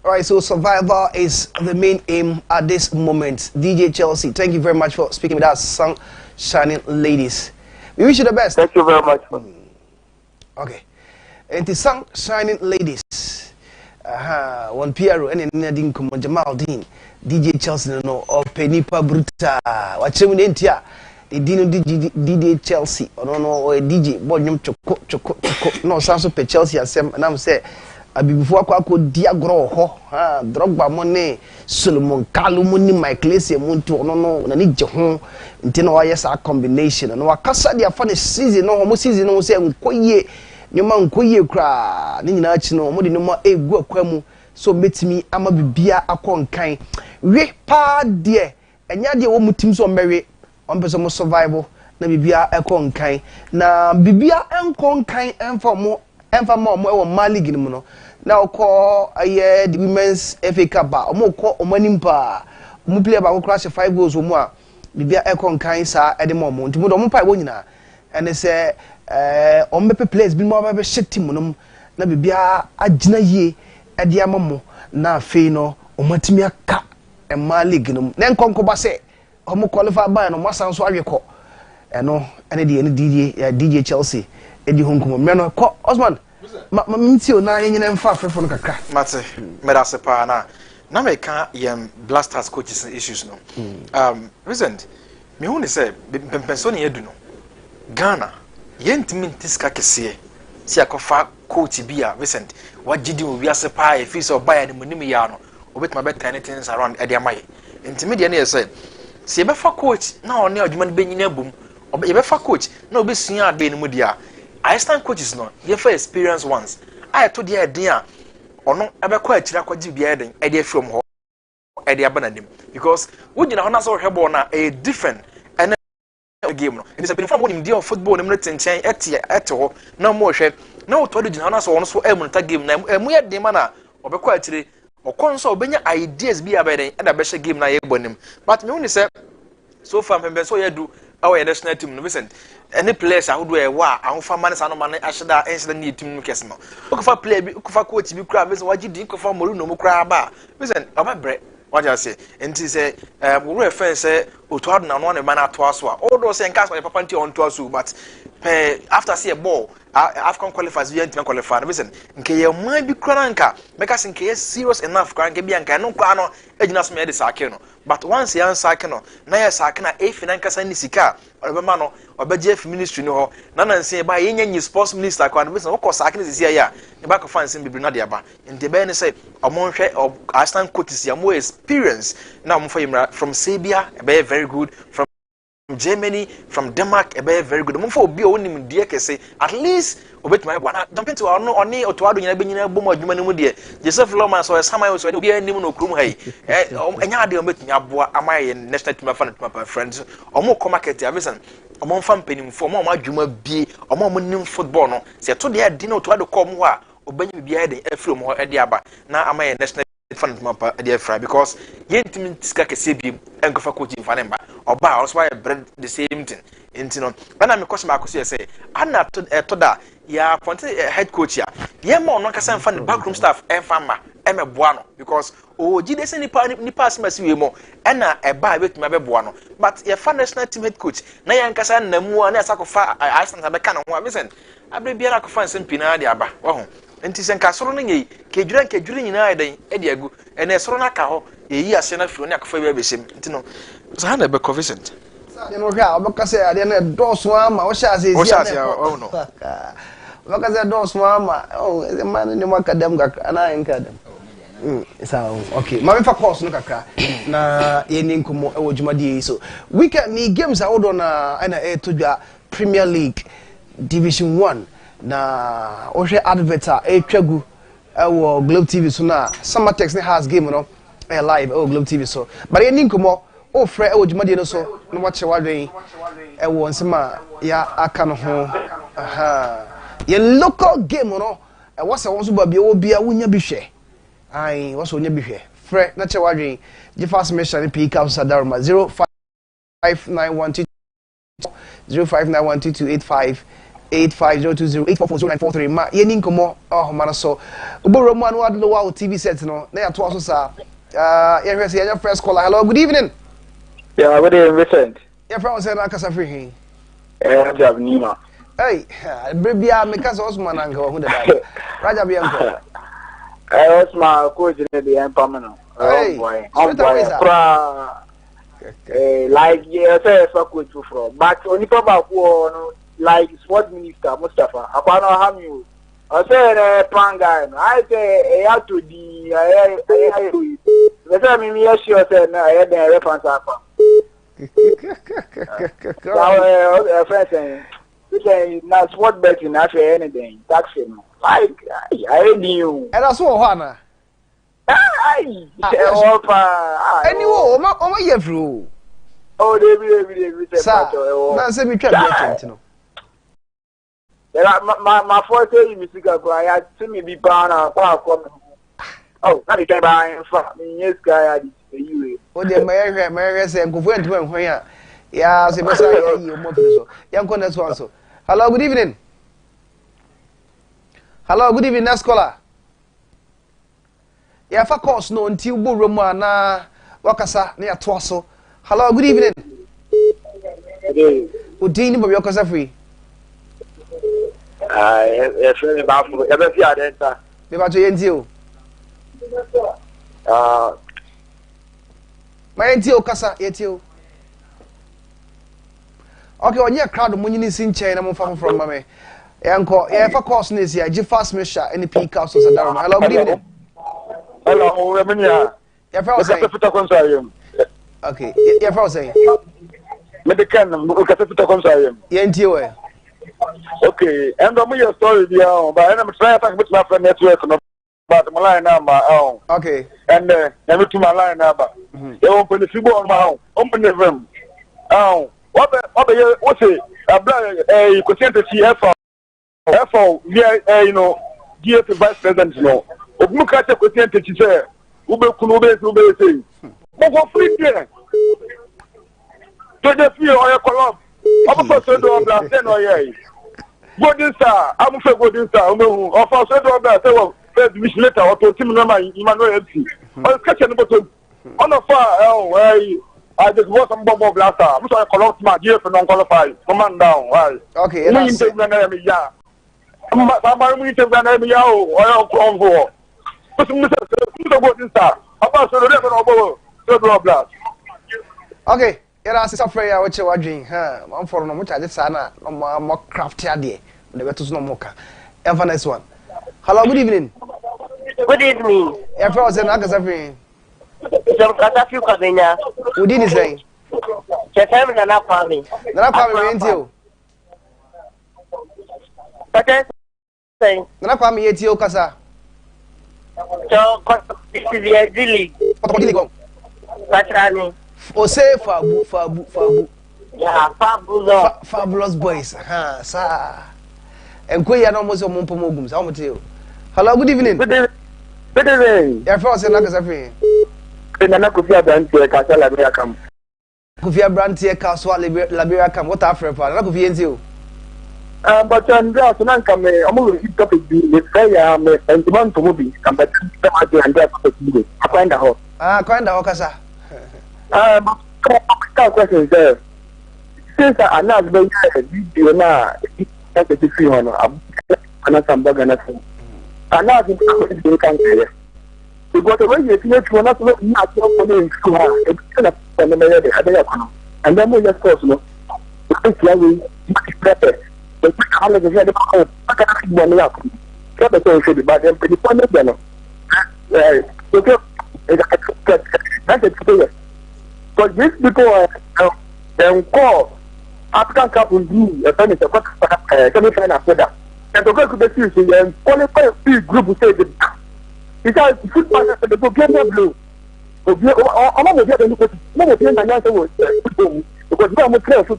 All right, so survival is the main aim at this moment. DJ Chelsea, thank you very much for speaking with us, Sun Shining Ladies. We wish you the best. Thank you very much. Okay. And the Sun Shining Ladies. One Piero and Nadine Jamal Dean, DJ Chelsea, no, or Penipa Bruta. What's your name here? The DJ Chelsea, or no, or DJ Bonyum Choco, no, sounds of Chelsea, and I'm saying. Before I could diagro ho Drogba money Solomon Kalumuni my classy muntu no na ni je ho nti na wayɛ saa combination no wakasa dia fa ne season no mo season no say nkoye nyoma nkoye kra ne nyina achi no mo de nyoma egu akwamu so metimi ama bibia akɔnkan we pa de enya de wo mutim so mbewe on person mo survival na bibia akɔnkan na bibia enkɔnkan emfa mo ewo Mali league no na call the women's FA Cup ba omo call omanimpa omo player ba crash 5 goals omo a bibia ekon kan sa edemo omo ntimo do omo pa wo nyina ene se omo pe players bi mo ba be shit team no na bibia agina yie ede amamo na afei no omo timi aka Mali league no na nkonko ba se omo qualify ba no mo san so awekɔ eno ene de DJ Chelsea edi honkomo me no ko Osman ma minti ona nyina mfa afefo no kakra mate medase pa na me ka yem Blasters coaches issues no Vincent me hu ne say pempenso ne edu no Ghana yentimi ntiska kese si akofa coach bia Vincent wagidi wo wiase pa e fi so baya ne munim ya no obetuma better anything around e de amaye ntimi de ne say si e be fa coach na one adwuma ne benyina bum e be fa coach na obesua ade ne mu dia I stand coaches no ye for experience once I told you dia ono ebekọ akira kwaji bia eden e dey from ho e dey abananim because wo gina ho na so hwebo na a different and game no it is a been from him of football no tenchen ete ho na mo hwe na wo to do gina ho na so ono so e mu ta game na emu ye dem na obekọ akire okonso obenya ideas bia beden e da be game na ye bonim but me woni say so far pembe so ye do our national team no Vincent any players I would wear wa ahomfa man sa no man ahyeda enhyeda ne team no kese no okofa player bi okofa coach bi kra Vincent waji di okofa moru no mu kra ba Vincent obabre what you say enti say we refer say otuado na no na man ato aso a all those say nkas papa nti on to aso but after see a ball Afcon qualifiers we enti qualify Vincent nke ye man bi kra nka make us nke serious enough kra nke bi nka no kwa no ejina so me dey sake no but once yan sake no na ya sake na efi nkasa ni sika obema no obeje fi ministry no ho na nanse ba yenya nyi sports minister kwa no Vincent wo sake ni sisi ya ne ba ka fans bibiri na de aba enti be ne say omonhwe Arsenal coaches ya more experience na omfo yimra from Serbia be very good from Germany, from Denmark, a very good. Mumfo obi o nim die kese. At least obet my bwana. Jumping to no oni otoado nyina be nyina bomo adwuma ne mu de. Joseph Loman so esama so obi anim no krum hai. Enya de obet nya boa amaye national team fan team friends. Omo ko market avison. Omo fan penimfo, omo adwuma bie, omo nim football no. Se to de adi na otoado kom ho a obanya bibia de afiri mo ho de aba na amaye national fan mapa dey fry because yentim tiska kese bi enkofa coaching fan mba oba also why bread the same thing intino na me question mark say ana to da ya appoint head coach ya ye ma ono kasa fan backroom staff enfama emeboa no because jide se ni pass masi we mo na eba betuma beboa no but ye fan national team head coach na yan kasa namu na asakofa Arsenal abeka no ho abisen abre biara ko fan sempina de aba wo ho enti sen kasoro no nyei kedwura nyina eden e de agu ene soro na ka ho eyi ase na firo ne akofa bi abesem enti no so ha na be Vincent sa no hwa obekase ade na doso ama wo sha ase oh no obekase doso ama oh man ne makadam gakra na enkadam so okay ma me fa course no kakra na ye ni nkomo e wo dwumade so weekend ni games a wodo na na to dwa Premier League Division 1 na ohwe adverter etwagu ewo Globe TV so na Summertex ne has game no live Globe TV so but any nkomo o frɛ ewo dwumade no so no wache wadwen ewo nsema ya aka no ho aha ye local game no ewo se won so ba bia wo bia wonya bi hwɛ ai wo so wonya bi hwɛ frɛ na che wadwen give fast mission pick up sadarma 059122 05912285 850208440943 ma yeni nkomo mana so uboro mu anu adlo wa TV set no na ya to aso sa ya hwese ya first caller. Hello, good evening. Yeah, good evening, Vincent. Ya friend say na kasa free hin Rajab Nima. Hey, brebia me kasa Osman anga hu da Rajab yanko Osman coach ne the empowerment. Hey, boy like yeah say coach from but only papa ko like sport minister Mustafa apana hamu I say panga I say have to the I say me sure say na I dey reference apa friend say na sport betting na say anything taxi like I knew and that's what na ai anyway o ma ye fru oh dey say na say me twa bet no my forte you music go I to me be bana kwa oh na be try buy fa me yes guy you o de me say nkofo entuma nhwan a ya say be say yi o mo so yanko next one so hello good evening next caller ya fa course no nti ubo romu ana wakasa na ya to so hello good evening odin ni bobi wakasa free friend ba fu e be fi adenta me ba to yenti o ma yenti o kasa yenti o okay onye crowd mo nyini sin chain na mo fa from mame yanko ya fa course ne sia gi fast measure any peak house so that hello good evening hello remenya ya fa o say okay ya fa o say me de kan mo ka fita kom sayem yenti o okay and I'm your story there but I'm trying to put my friend network no but my line number okay and let me to my line number you open the football now open the room what say you could send to CFO you know DF vice president no obu ka te could send to say ube kunu ube say go free there to the feel or your club I'm for so do blast no yeah. Golden Star, I'm for Golden Star. I'm for so do blast. So first mission letter or to team number Emmanuel FC. On catch the bottom. On the far I just want some bomb blaster. I'm sorry, collect my gear for non-qualified. Come on down, right? Okay, we take the name, yeah. We take the name, yeah, or come for. But Mr. Golden Star, about so the blast. Okay, yeah, that's a prayer which you are doing. I'm for no much. I just sana more crafty idea. The better no mocha. Ever next one. Hello, good evening. Good evening. Everyone was in Agasafri. Some Katafi Kabina. Who did he say? Chefam Nana Kwame. Nana Kwame ain't you. Nana Kwame ain't you, Kasa. So, this is the Zili. What did he go? Patrani. O say Fabu. Yeah, Fabulous. Fabulous boys. Sir. And Quay are almost a Mumpomogums. How much you? Hello, good evening. Good evening. Everyone was in Agasafri. Nana Kufia Brantier Castle Liberia Camp. Kufia Brantier Castle Liberia Camp. What Africa? Nana Kufia ain't you. But Andrea Sonankame, I'm going to topic the fair and demand to movie. Come back to the Andrea topic. I find out. Kind of Okasa. Question there. Since I know the video now, that's a free one. I'm not some bug and nothing. I'm not in the country. Because the way you feel to another not in school, and then we just possible. The college is the money up. So the should be bad and pretty funny. That's it. But this people call African couple do a penny semi-final after that. And the girl could be and qualify a free group who say because football is the game blue. I'm not going to get the answer was because we are more careful.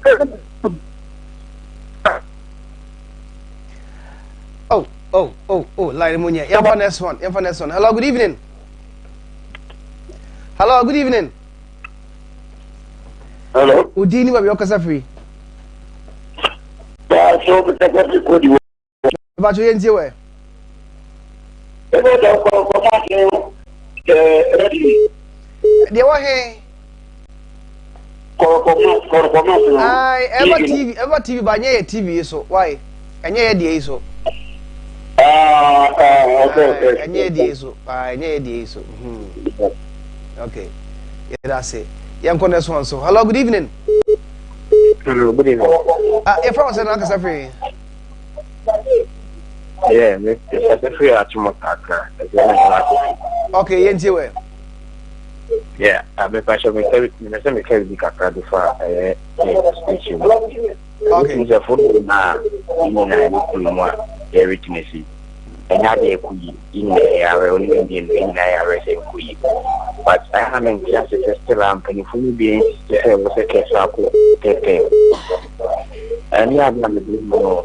Line Munya. Next one. Hello, good evening. Hello, good evening. Hello. Udini wa bioka free. Yeah, so the technical code. About you NT we. They were here. Ever TV by TV so why? And yeah, so. Okay. And yeah, so. Okay. Yeah, that's it. Young next one. So, hello, good evening. Hello, good evening. Your friend was in Agasafri. Yeah, it's free at Chumaka. Okay, Yentiwe. Yeah, I'm a passion. We carry the Kaka for a station. Okay. It's a food now. Everything. And I did in the area only in the area. But I haven't just a still and fully being was a case of and you have not been more.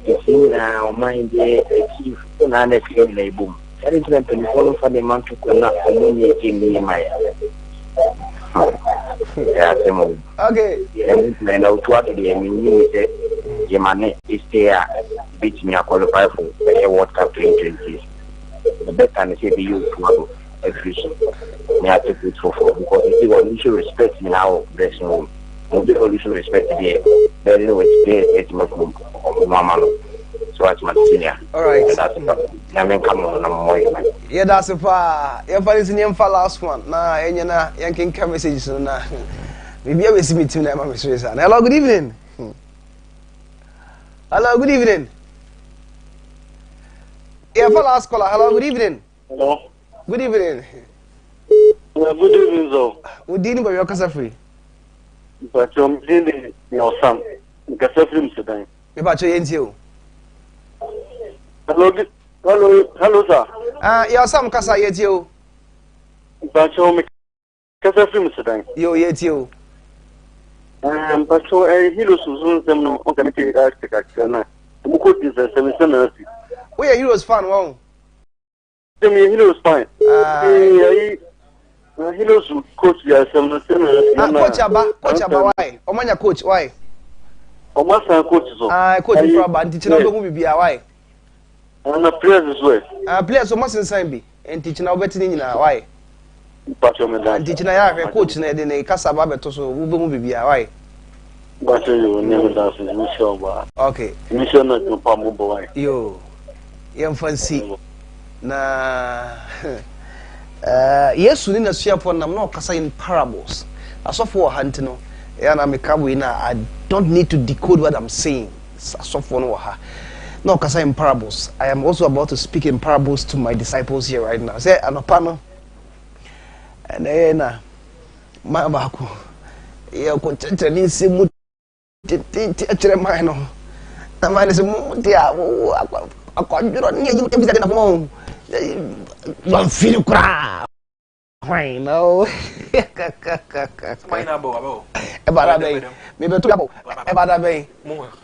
You see now, mind the chief and a clean label. That is when you follow for the month to not in me my. Okay. And out what the Yamane is there, beat me a qualify for a World Cup 2020. The better and say the youth to efficient. Me I take it for because you should respect me now, dressing room. You should respect the very way it's my room of Mama. So that's my senior. All right. I mean, come on, yeah, that's a far. Your father is in your last one. Nah, and you're not yanking messages. Nah, maybe I will see me tonight, my mistress. Hello, good evening. Hello, good evening. Yeah, for last caller. Hello, good evening. Hello. Good evening. Good evening, though. We're dealing with your Casafri. But I'm dealing your son. Casafri today. About your NTO. Hello, sir. Your son Casa Yetio. But you Casafri today. Yo, Yetio. But so a hero Susan, them on the material. Who could this a 7 We are heroes fan, wow. Tell me, heroes fine. Heroes coach, yes, Coach Abba, why? Omanya coach, why? Almost a coach. Coach for about teaching out who be why. And the players as well. Players almost in Sambi and teaching out betting in why. And teaching a coach in a Casaba so who be why. But you never does Michelle. Okay. Michelle not no palm boy. Yo, young fancy. Na yes, we need to share for them no kasa in parables. As of for hunting, and I'm a cowboy now. I don't need to decode what I'm saying. As of for no kasa in parables. I am also about to speak in parables to my disciples here right now. Say an opano, and then my baku. You content in simu. Mine, the man is a dear. I can't do it. One feel cry. Why no? About a maybe two about a bay.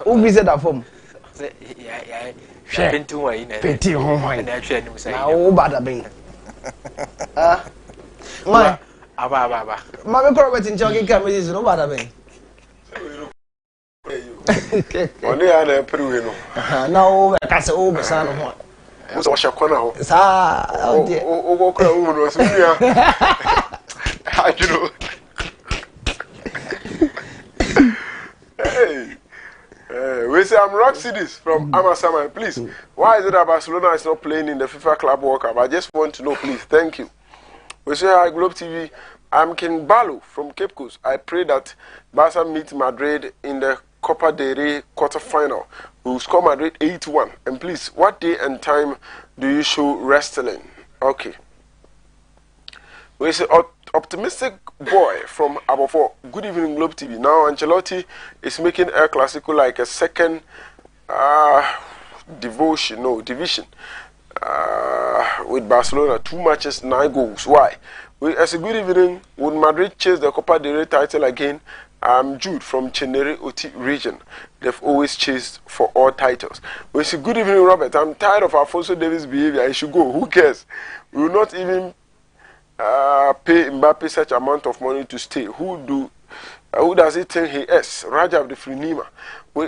Who visit that form? Sharing to my petty home. and actually, Oh, bad a bay. My corporate in jogging cameras, no bad a bay. Only I am Peruino. No, I can't say over son of one. What's a corner? Sir, oh dear. Oh, was here. How do you know? Hey, we say I'm Rock Cities from Amasama. Please, why is it that Barcelona is not playing in the FIFA Club World Cup? I just want to know, please. Thank you. We say hi, Globe TV. I'm King Balu from Cape Coast. I pray that Barca meet Madrid in the Copa del Rey quarterfinal. We will score Madrid 8-1. And please, what day and time do you show wrestling? Okay. We say optimistic boy from Abofo. Good evening, Globe TV. Now Ancelotti is making El Clasico like a second division with Barcelona. 2 matches, 9 goals. Why? As a good evening, would Madrid chase the Copa del Rey title again? I'm Jude from Chenere Oti region. They've always chased for all titles. We say, good evening, Robert. I'm tired of Alfonso Davis' behavior. I should go. Who cares? We will not even pay Mbappe such amount of money to stay. Who does he think he is? Rajab the Frenema.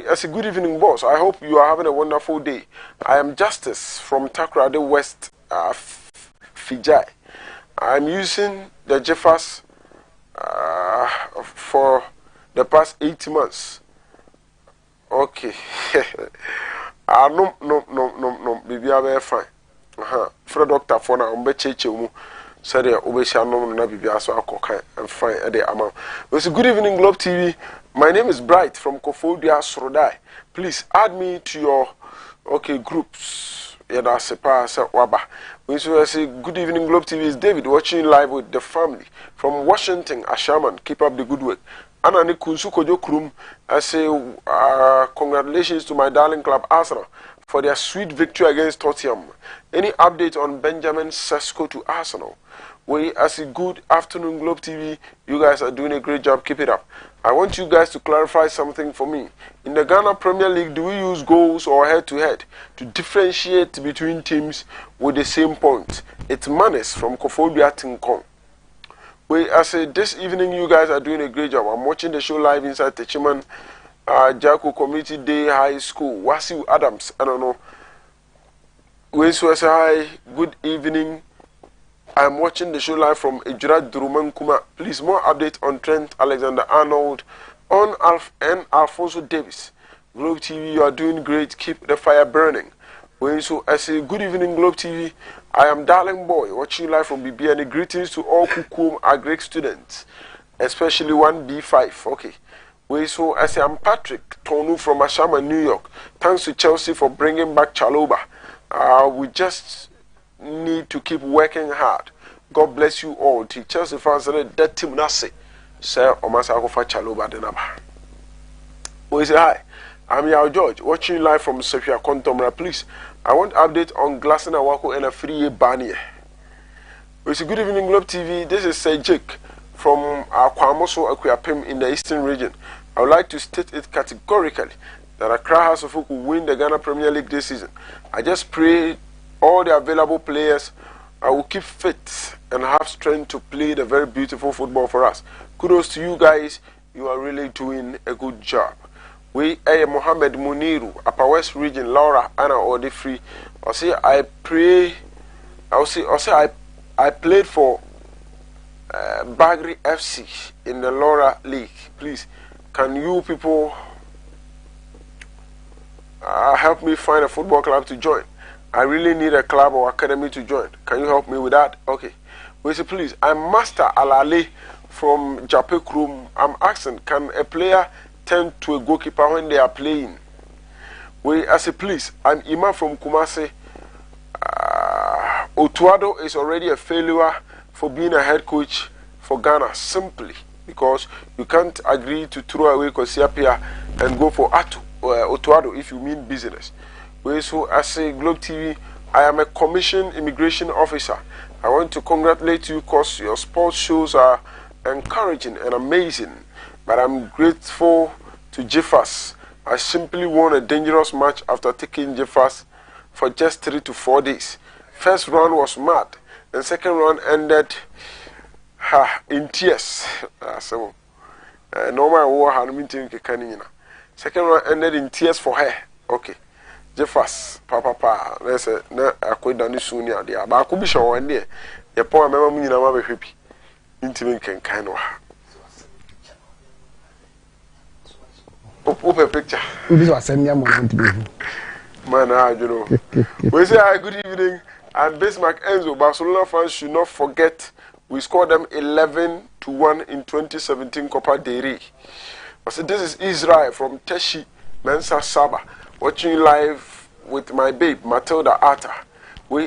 As a good evening, boss. I hope you are having a wonderful day. I am Justice from Takrade West, Fijai. I'm using the Jeffers for the past 8 months. Okay. No, baby, I'm very fine. For the doctor, for now, I'm better. So they obviously no na bibia so akokan and fine at the amount. Good evening, Globe TV. My name is Bright from Kofodia Srodai. Please add me to your groups. Yada sepa se waba. We say good evening, Globe TV. Is David watching live with the family from Washington, Ashaman. Keep up the good work. Anani Kunsu Kojo Krum. I say congratulations to my darling club Arsenal for their sweet victory against Tottenham. Any update on Benjamin Sesko to Arsenal? As a good afternoon, Globe TV. You guys are doing a great job. Keep it up. I want you guys to clarify something for me. In the Ghana Premier League, do we use goals or head-to-head to differentiate between teams with the same point? It's Manes from Kofodia Tinkong. This evening, you guys are doing a great job. I'm watching the show live inside Techiman Jaco Community Day High School. Wasiu Adams. I don't know. Hi, good evening. I'm watching the show live from Ejura Duruman Kuma. Please, more update on Trent Alexander-Arnold and Alfonso Davis. Globe TV, you are doing great. Keep the fire burning. I say good evening, Globe TV. I am Darling Boy, watching live from BBN. Greetings to all Kukum Agric students, especially 1B5. Okay. I say I'm Patrick Tonu from Ashama, New York. Thanks to Chelsea for bringing back Chaloba. We just need to keep working hard. God bless you all. Chelsea fans said that team nasi. Sir Omasako for Chaloba Denaba. We say hi. I'm Yao George, watching live from Sofia Kontomra. Please, I want update on Glassen Awako and a 3-year banner. We say good evening, Globe TV. This is Sir Jake from Kwamoso Akuapem in the Eastern region. I would like to state it categorically that Accra House of Folk will win the Ghana Premier League this season. I just pray all the available players will keep fit and have strength to play the very beautiful football for us. Kudos to you guys. You are really doing a good job. We Mohammed Muniru, Upper West Region, Laura, Anna Ode Free. I say I pray. I say I played for Bagri FC in the Laura League. Please, can you people help me find a football club to join? I really need a club or academy to join. Can you help me with that? Okay. We say, please, I'm Master Alale from Japekrum. I'm asking, can a player turn to a goalkeeper when they are playing? I say, please, I'm Imam from Kumasi. Otuado is already a failure for being a head coach for Ghana, simply because you can't agree to throw away Kosiapia and go for Otuado if you mean business. So as a Globe TV, I am a commissioned immigration officer. I want to congratulate you because your sports shows are encouraging and amazing. But I'm grateful to Jeffers. I simply won a dangerous match after taking Jeffers for just 3 to 4 days. First round was mad, and second round ended in tears. So normal war had meeting Canina. Second round ended in tears for her. Okay. Jeffers, papa, let's say, na akwenda soon ya dia. Ba ko bi show one day. Ye po mema mu nyina ma be hwepi. Intimi kenkan no ha. Open picture. This was send me mo ntimi. Man, you know. We say hi, good evening. And Bismarck Enzo, Barcelona fans should not forget we scored them 11-1 in 2017 Copa del Rey. I said, this is Israel from Teshi, Mensa Saba, watching you live with my babe, Matilda Atta.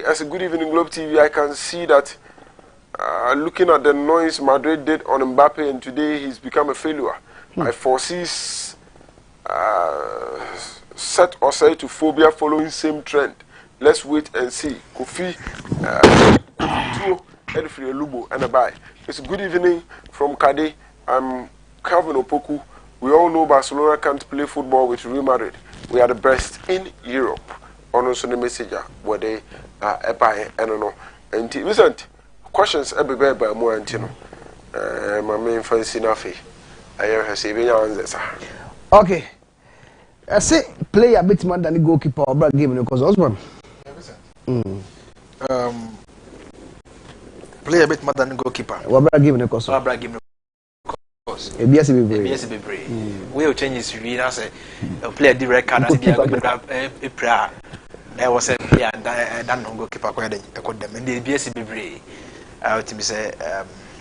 As a good evening Globe TV, I can see that looking at the noise Madrid did on Mbappe, and today he's become a failure. I foresee set or say to phobia following same trend. Let's wait and see. Kofi, Edfrey Lubo, and a bye. It's a good evening from Kade. I'm Calvin Opoku. We all know Barcelona can't play football with Real Madrid. We are the best in Europe. On also the messenger where they are a buy and no. And Vincent, questions every by more and my main fancy nafi. I have said answers. Okay. I say play a bit more than the goalkeeper or brag game because Osman. Play a bit more than the goalkeeper. What brag game because brag game because ABS be we will change his review and say play a direct card and be a prayer. There was a player that no goalkeeper ko them and the ABS be brave. I would say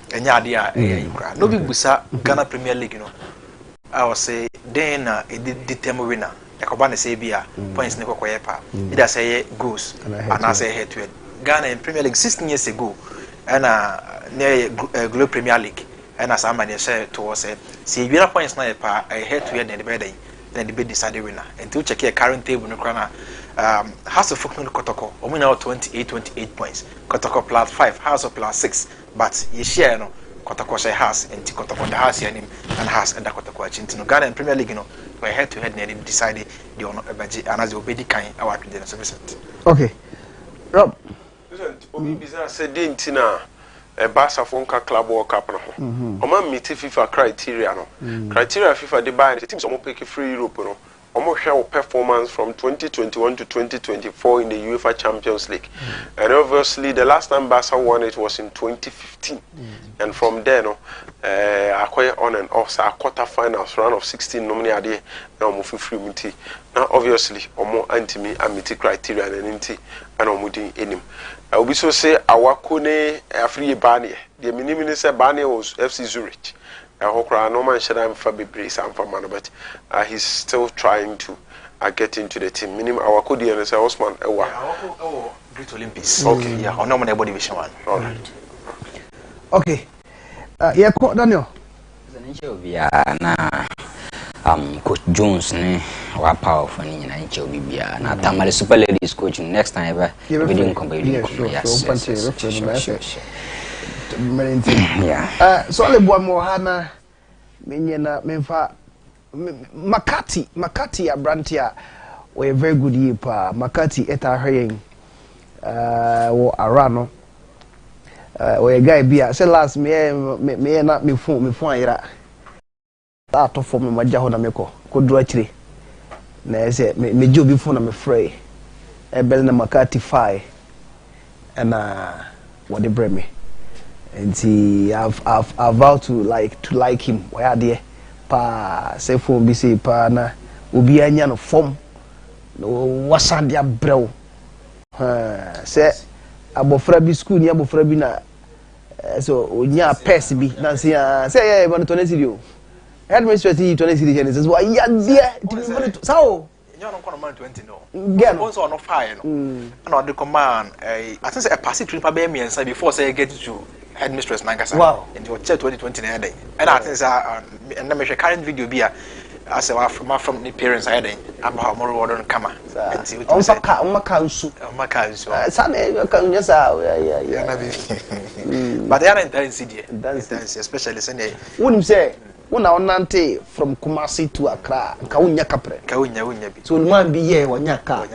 enya idea no big busa Ghana Premier League, you know. I would say then it determine winner. Ekobane say bia points ne kokoye pa. Either say goals and I say head to head. Ghana in Premier League 16 years ago and near Globe Premier League and as somebody said to us see winner points na pa head to head and the better then the be decided winner. And to check your current table no krana House of Folk no Kotoko omo now 28 points. Kotoko plus 5, House of plus 6, but you share no Kotoko say has and Kotoko the house and has and Kotoko Chintino Ghana in Premier League, you know, where head to head nearly decided the honor Ebaji and as the obedi kind our the Vincent. Okay. Rob. Vincent, obi business said Dintina a Barca Fonka Club World Cup no. Oma meet FIFA criteria no. Criteria FIFA they buy the teams omo pick free Europe no. Omo share performance from 2021 to 2024 in the UEFA Champions League. And obviously the last time Barca won it was in 2015. And from there no acquire on and off so quarterfinals round of 16 normally are there now omo free muti. Now obviously omo anti-me amity criteria and anti and omo din enim. I will so say our kone free Bani. The minimum say Bani was FC Zurich. No man should have but he's still trying to get into the team. Minimum our code and say Osman Great Olympics. Okay, yeah, on normal body division 1. All right. Okay. Yeah, Daniel. Coach Jones ne wa powerful ni na nche obi bia na Tamale Super Ladies coach next time ever we didn't come yes. Yeah. So le boa mo hana menye na memfa Makati Abrantia we very good year pa Makati eta hyen wo arano we guy bia say last me na me phone ayira that to form maja ho na meko ko dura chire na say me jo bi phone na me frey e bel na makati fai what the bring me and see I've vowed to like him why there pa say phone bi say pa na obi anya no form no wasa dia brew say abofra bi school ni abofra bi na so onya pes bi na say yeah but to nesi dio administrative to nesi dio say why ya there so you don't come on 20 no get also no fire no and the command I think say a pass trip by me and say before say get to headmistress Nankasa. Wow. And you check 2020 na day. And I think say and me current video be I say from the parents I dey about more order on camera. And see what you say. On kansu. Sane kan nyesa yeah. But they are intensity especially say wonim say una onante from Kumasi to Accra nka wonya kapre ka wonya bi so man bi ye wonya ka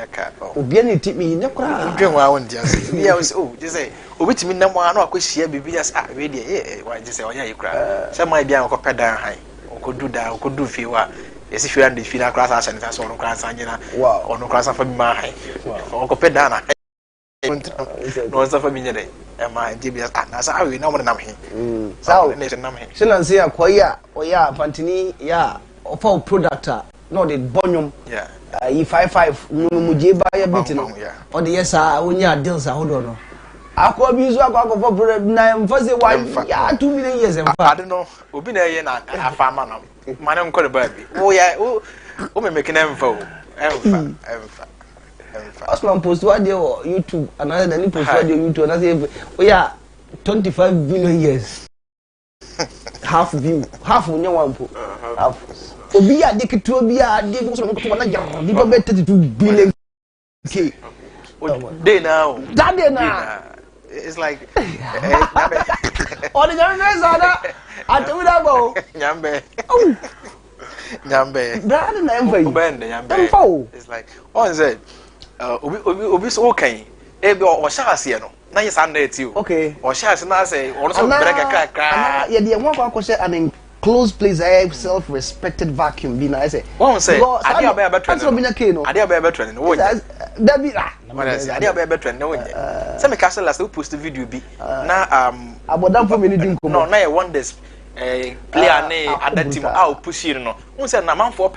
obi ani timi nya kra ndwenwa won dia say bia say oh just say obitimi nam ano akohia bibi as we dey why just say wonya yi kra say man bia ko pedan han ko du fi wa esi fi and fi na kra sa san so no kra san nyina ono kra sa fa bi ma han ko pedan na no sa fa bi nyede e ma ndi bia na sa awi na mo nam he sao ne se nam he sinanse akoya oya pantini ya offer product no the bonyum yeah E55 muje ba ya bit no o de yesa onya deals ahodo no akwa bi zo akwa for product na mfase wa ya 2 million years emfa I don't know obi na ye na afama no mane nko de ba bi o ya o me make na emfa emfa Osman post what there on YouTube another than post what there YouTube and say oh yeah 25 billion years half view half onye wampo half obi ya de keto obi ya de so ko na jar di ba 32 billion k day now that day now it's like on the journey sada atu da go nyambe that na emfa ubende nyambe it's like on said obi so kan e bi o sha ase no na ye san na eti o okay o sha ase na say o so break kaka ye de won kwa say an enclosed place I self respected vacuum bi na say won say ade aba betrend no binya ke no ade aba betrend no won da bi ade aba betrend no won say me castle last we post video bi na abodan for me ni din ko no na ye wonders player ne other team out push no won say na man for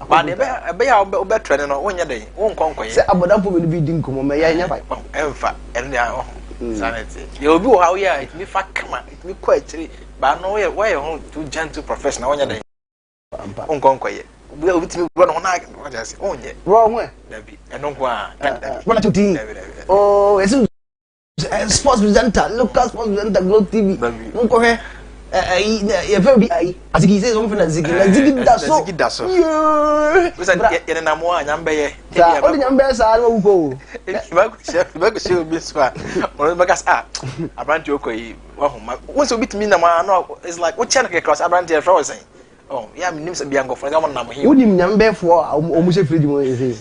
but ebe ya obetrend no wonya den won konkon ye say abodan for me bi din ko me ya nya ba emfa ene ya sanity ye obi wo ha wo ya it me fa kama it me ko achiri ba no we too gentle professional wonya den won konkon ye obi timi bro no na wonya say onye wrong way dabi eno ko a wona tuti oh esi sports presenter local sports presenter Globe TV nko he ye very azigi say something azigi da so bisa ye na mo anyambe ye o de nyambe sa na wuko ba ko she obi so o ba gas abranti okoyi wa homa won so bitimi na ma no it's like what channel ke cross abranti e from saying oh yeah me nim say biango for ga mo na mo he wonim nyambe fo o mu she fridge mo say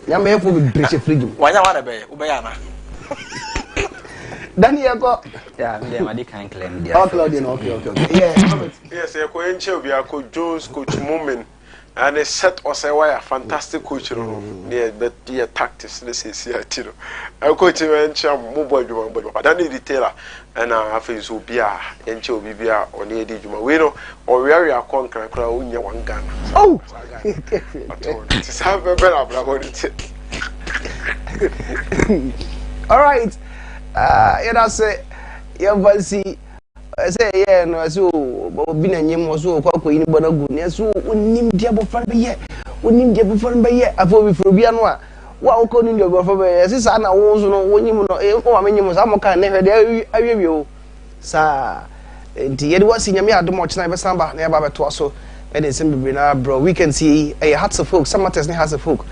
nyambe fo be breche fridge wanya wa na be wo be ya na Daniel go yeah me dem adi kan claim dia okay yes e ko enche obi akọ Jones coach Mumin and a set or say why a fantastic coach no near but the tactics this is here too I coach enche mo boy djuma but that retailer and afa so bia enche obi bia o ne di djuma we no o we are akon kra onye wan Ghana oh it's have a better about it all right you know say you fancy say yeah no so obi na nyem so kwakwa ni bonagu ne so onim dia bofan be ye onim dia bofan be ye afo bi fro bia no a wa o ko ni dia bofan be ye sisa na wo so no wonyim no o ma menyim sa mo kan ne hwede awie o sa enti ye de wasi nyame adom o chena be samba na ya ba beto so e de sim bibi na bro we can see a hearts of folk some matters ne hearts of folk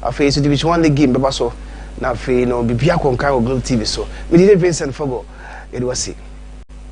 afi so division 1 the game be ba so na afi no bibia konkan o Globe TV so me di Vincent Forgor ye de wasi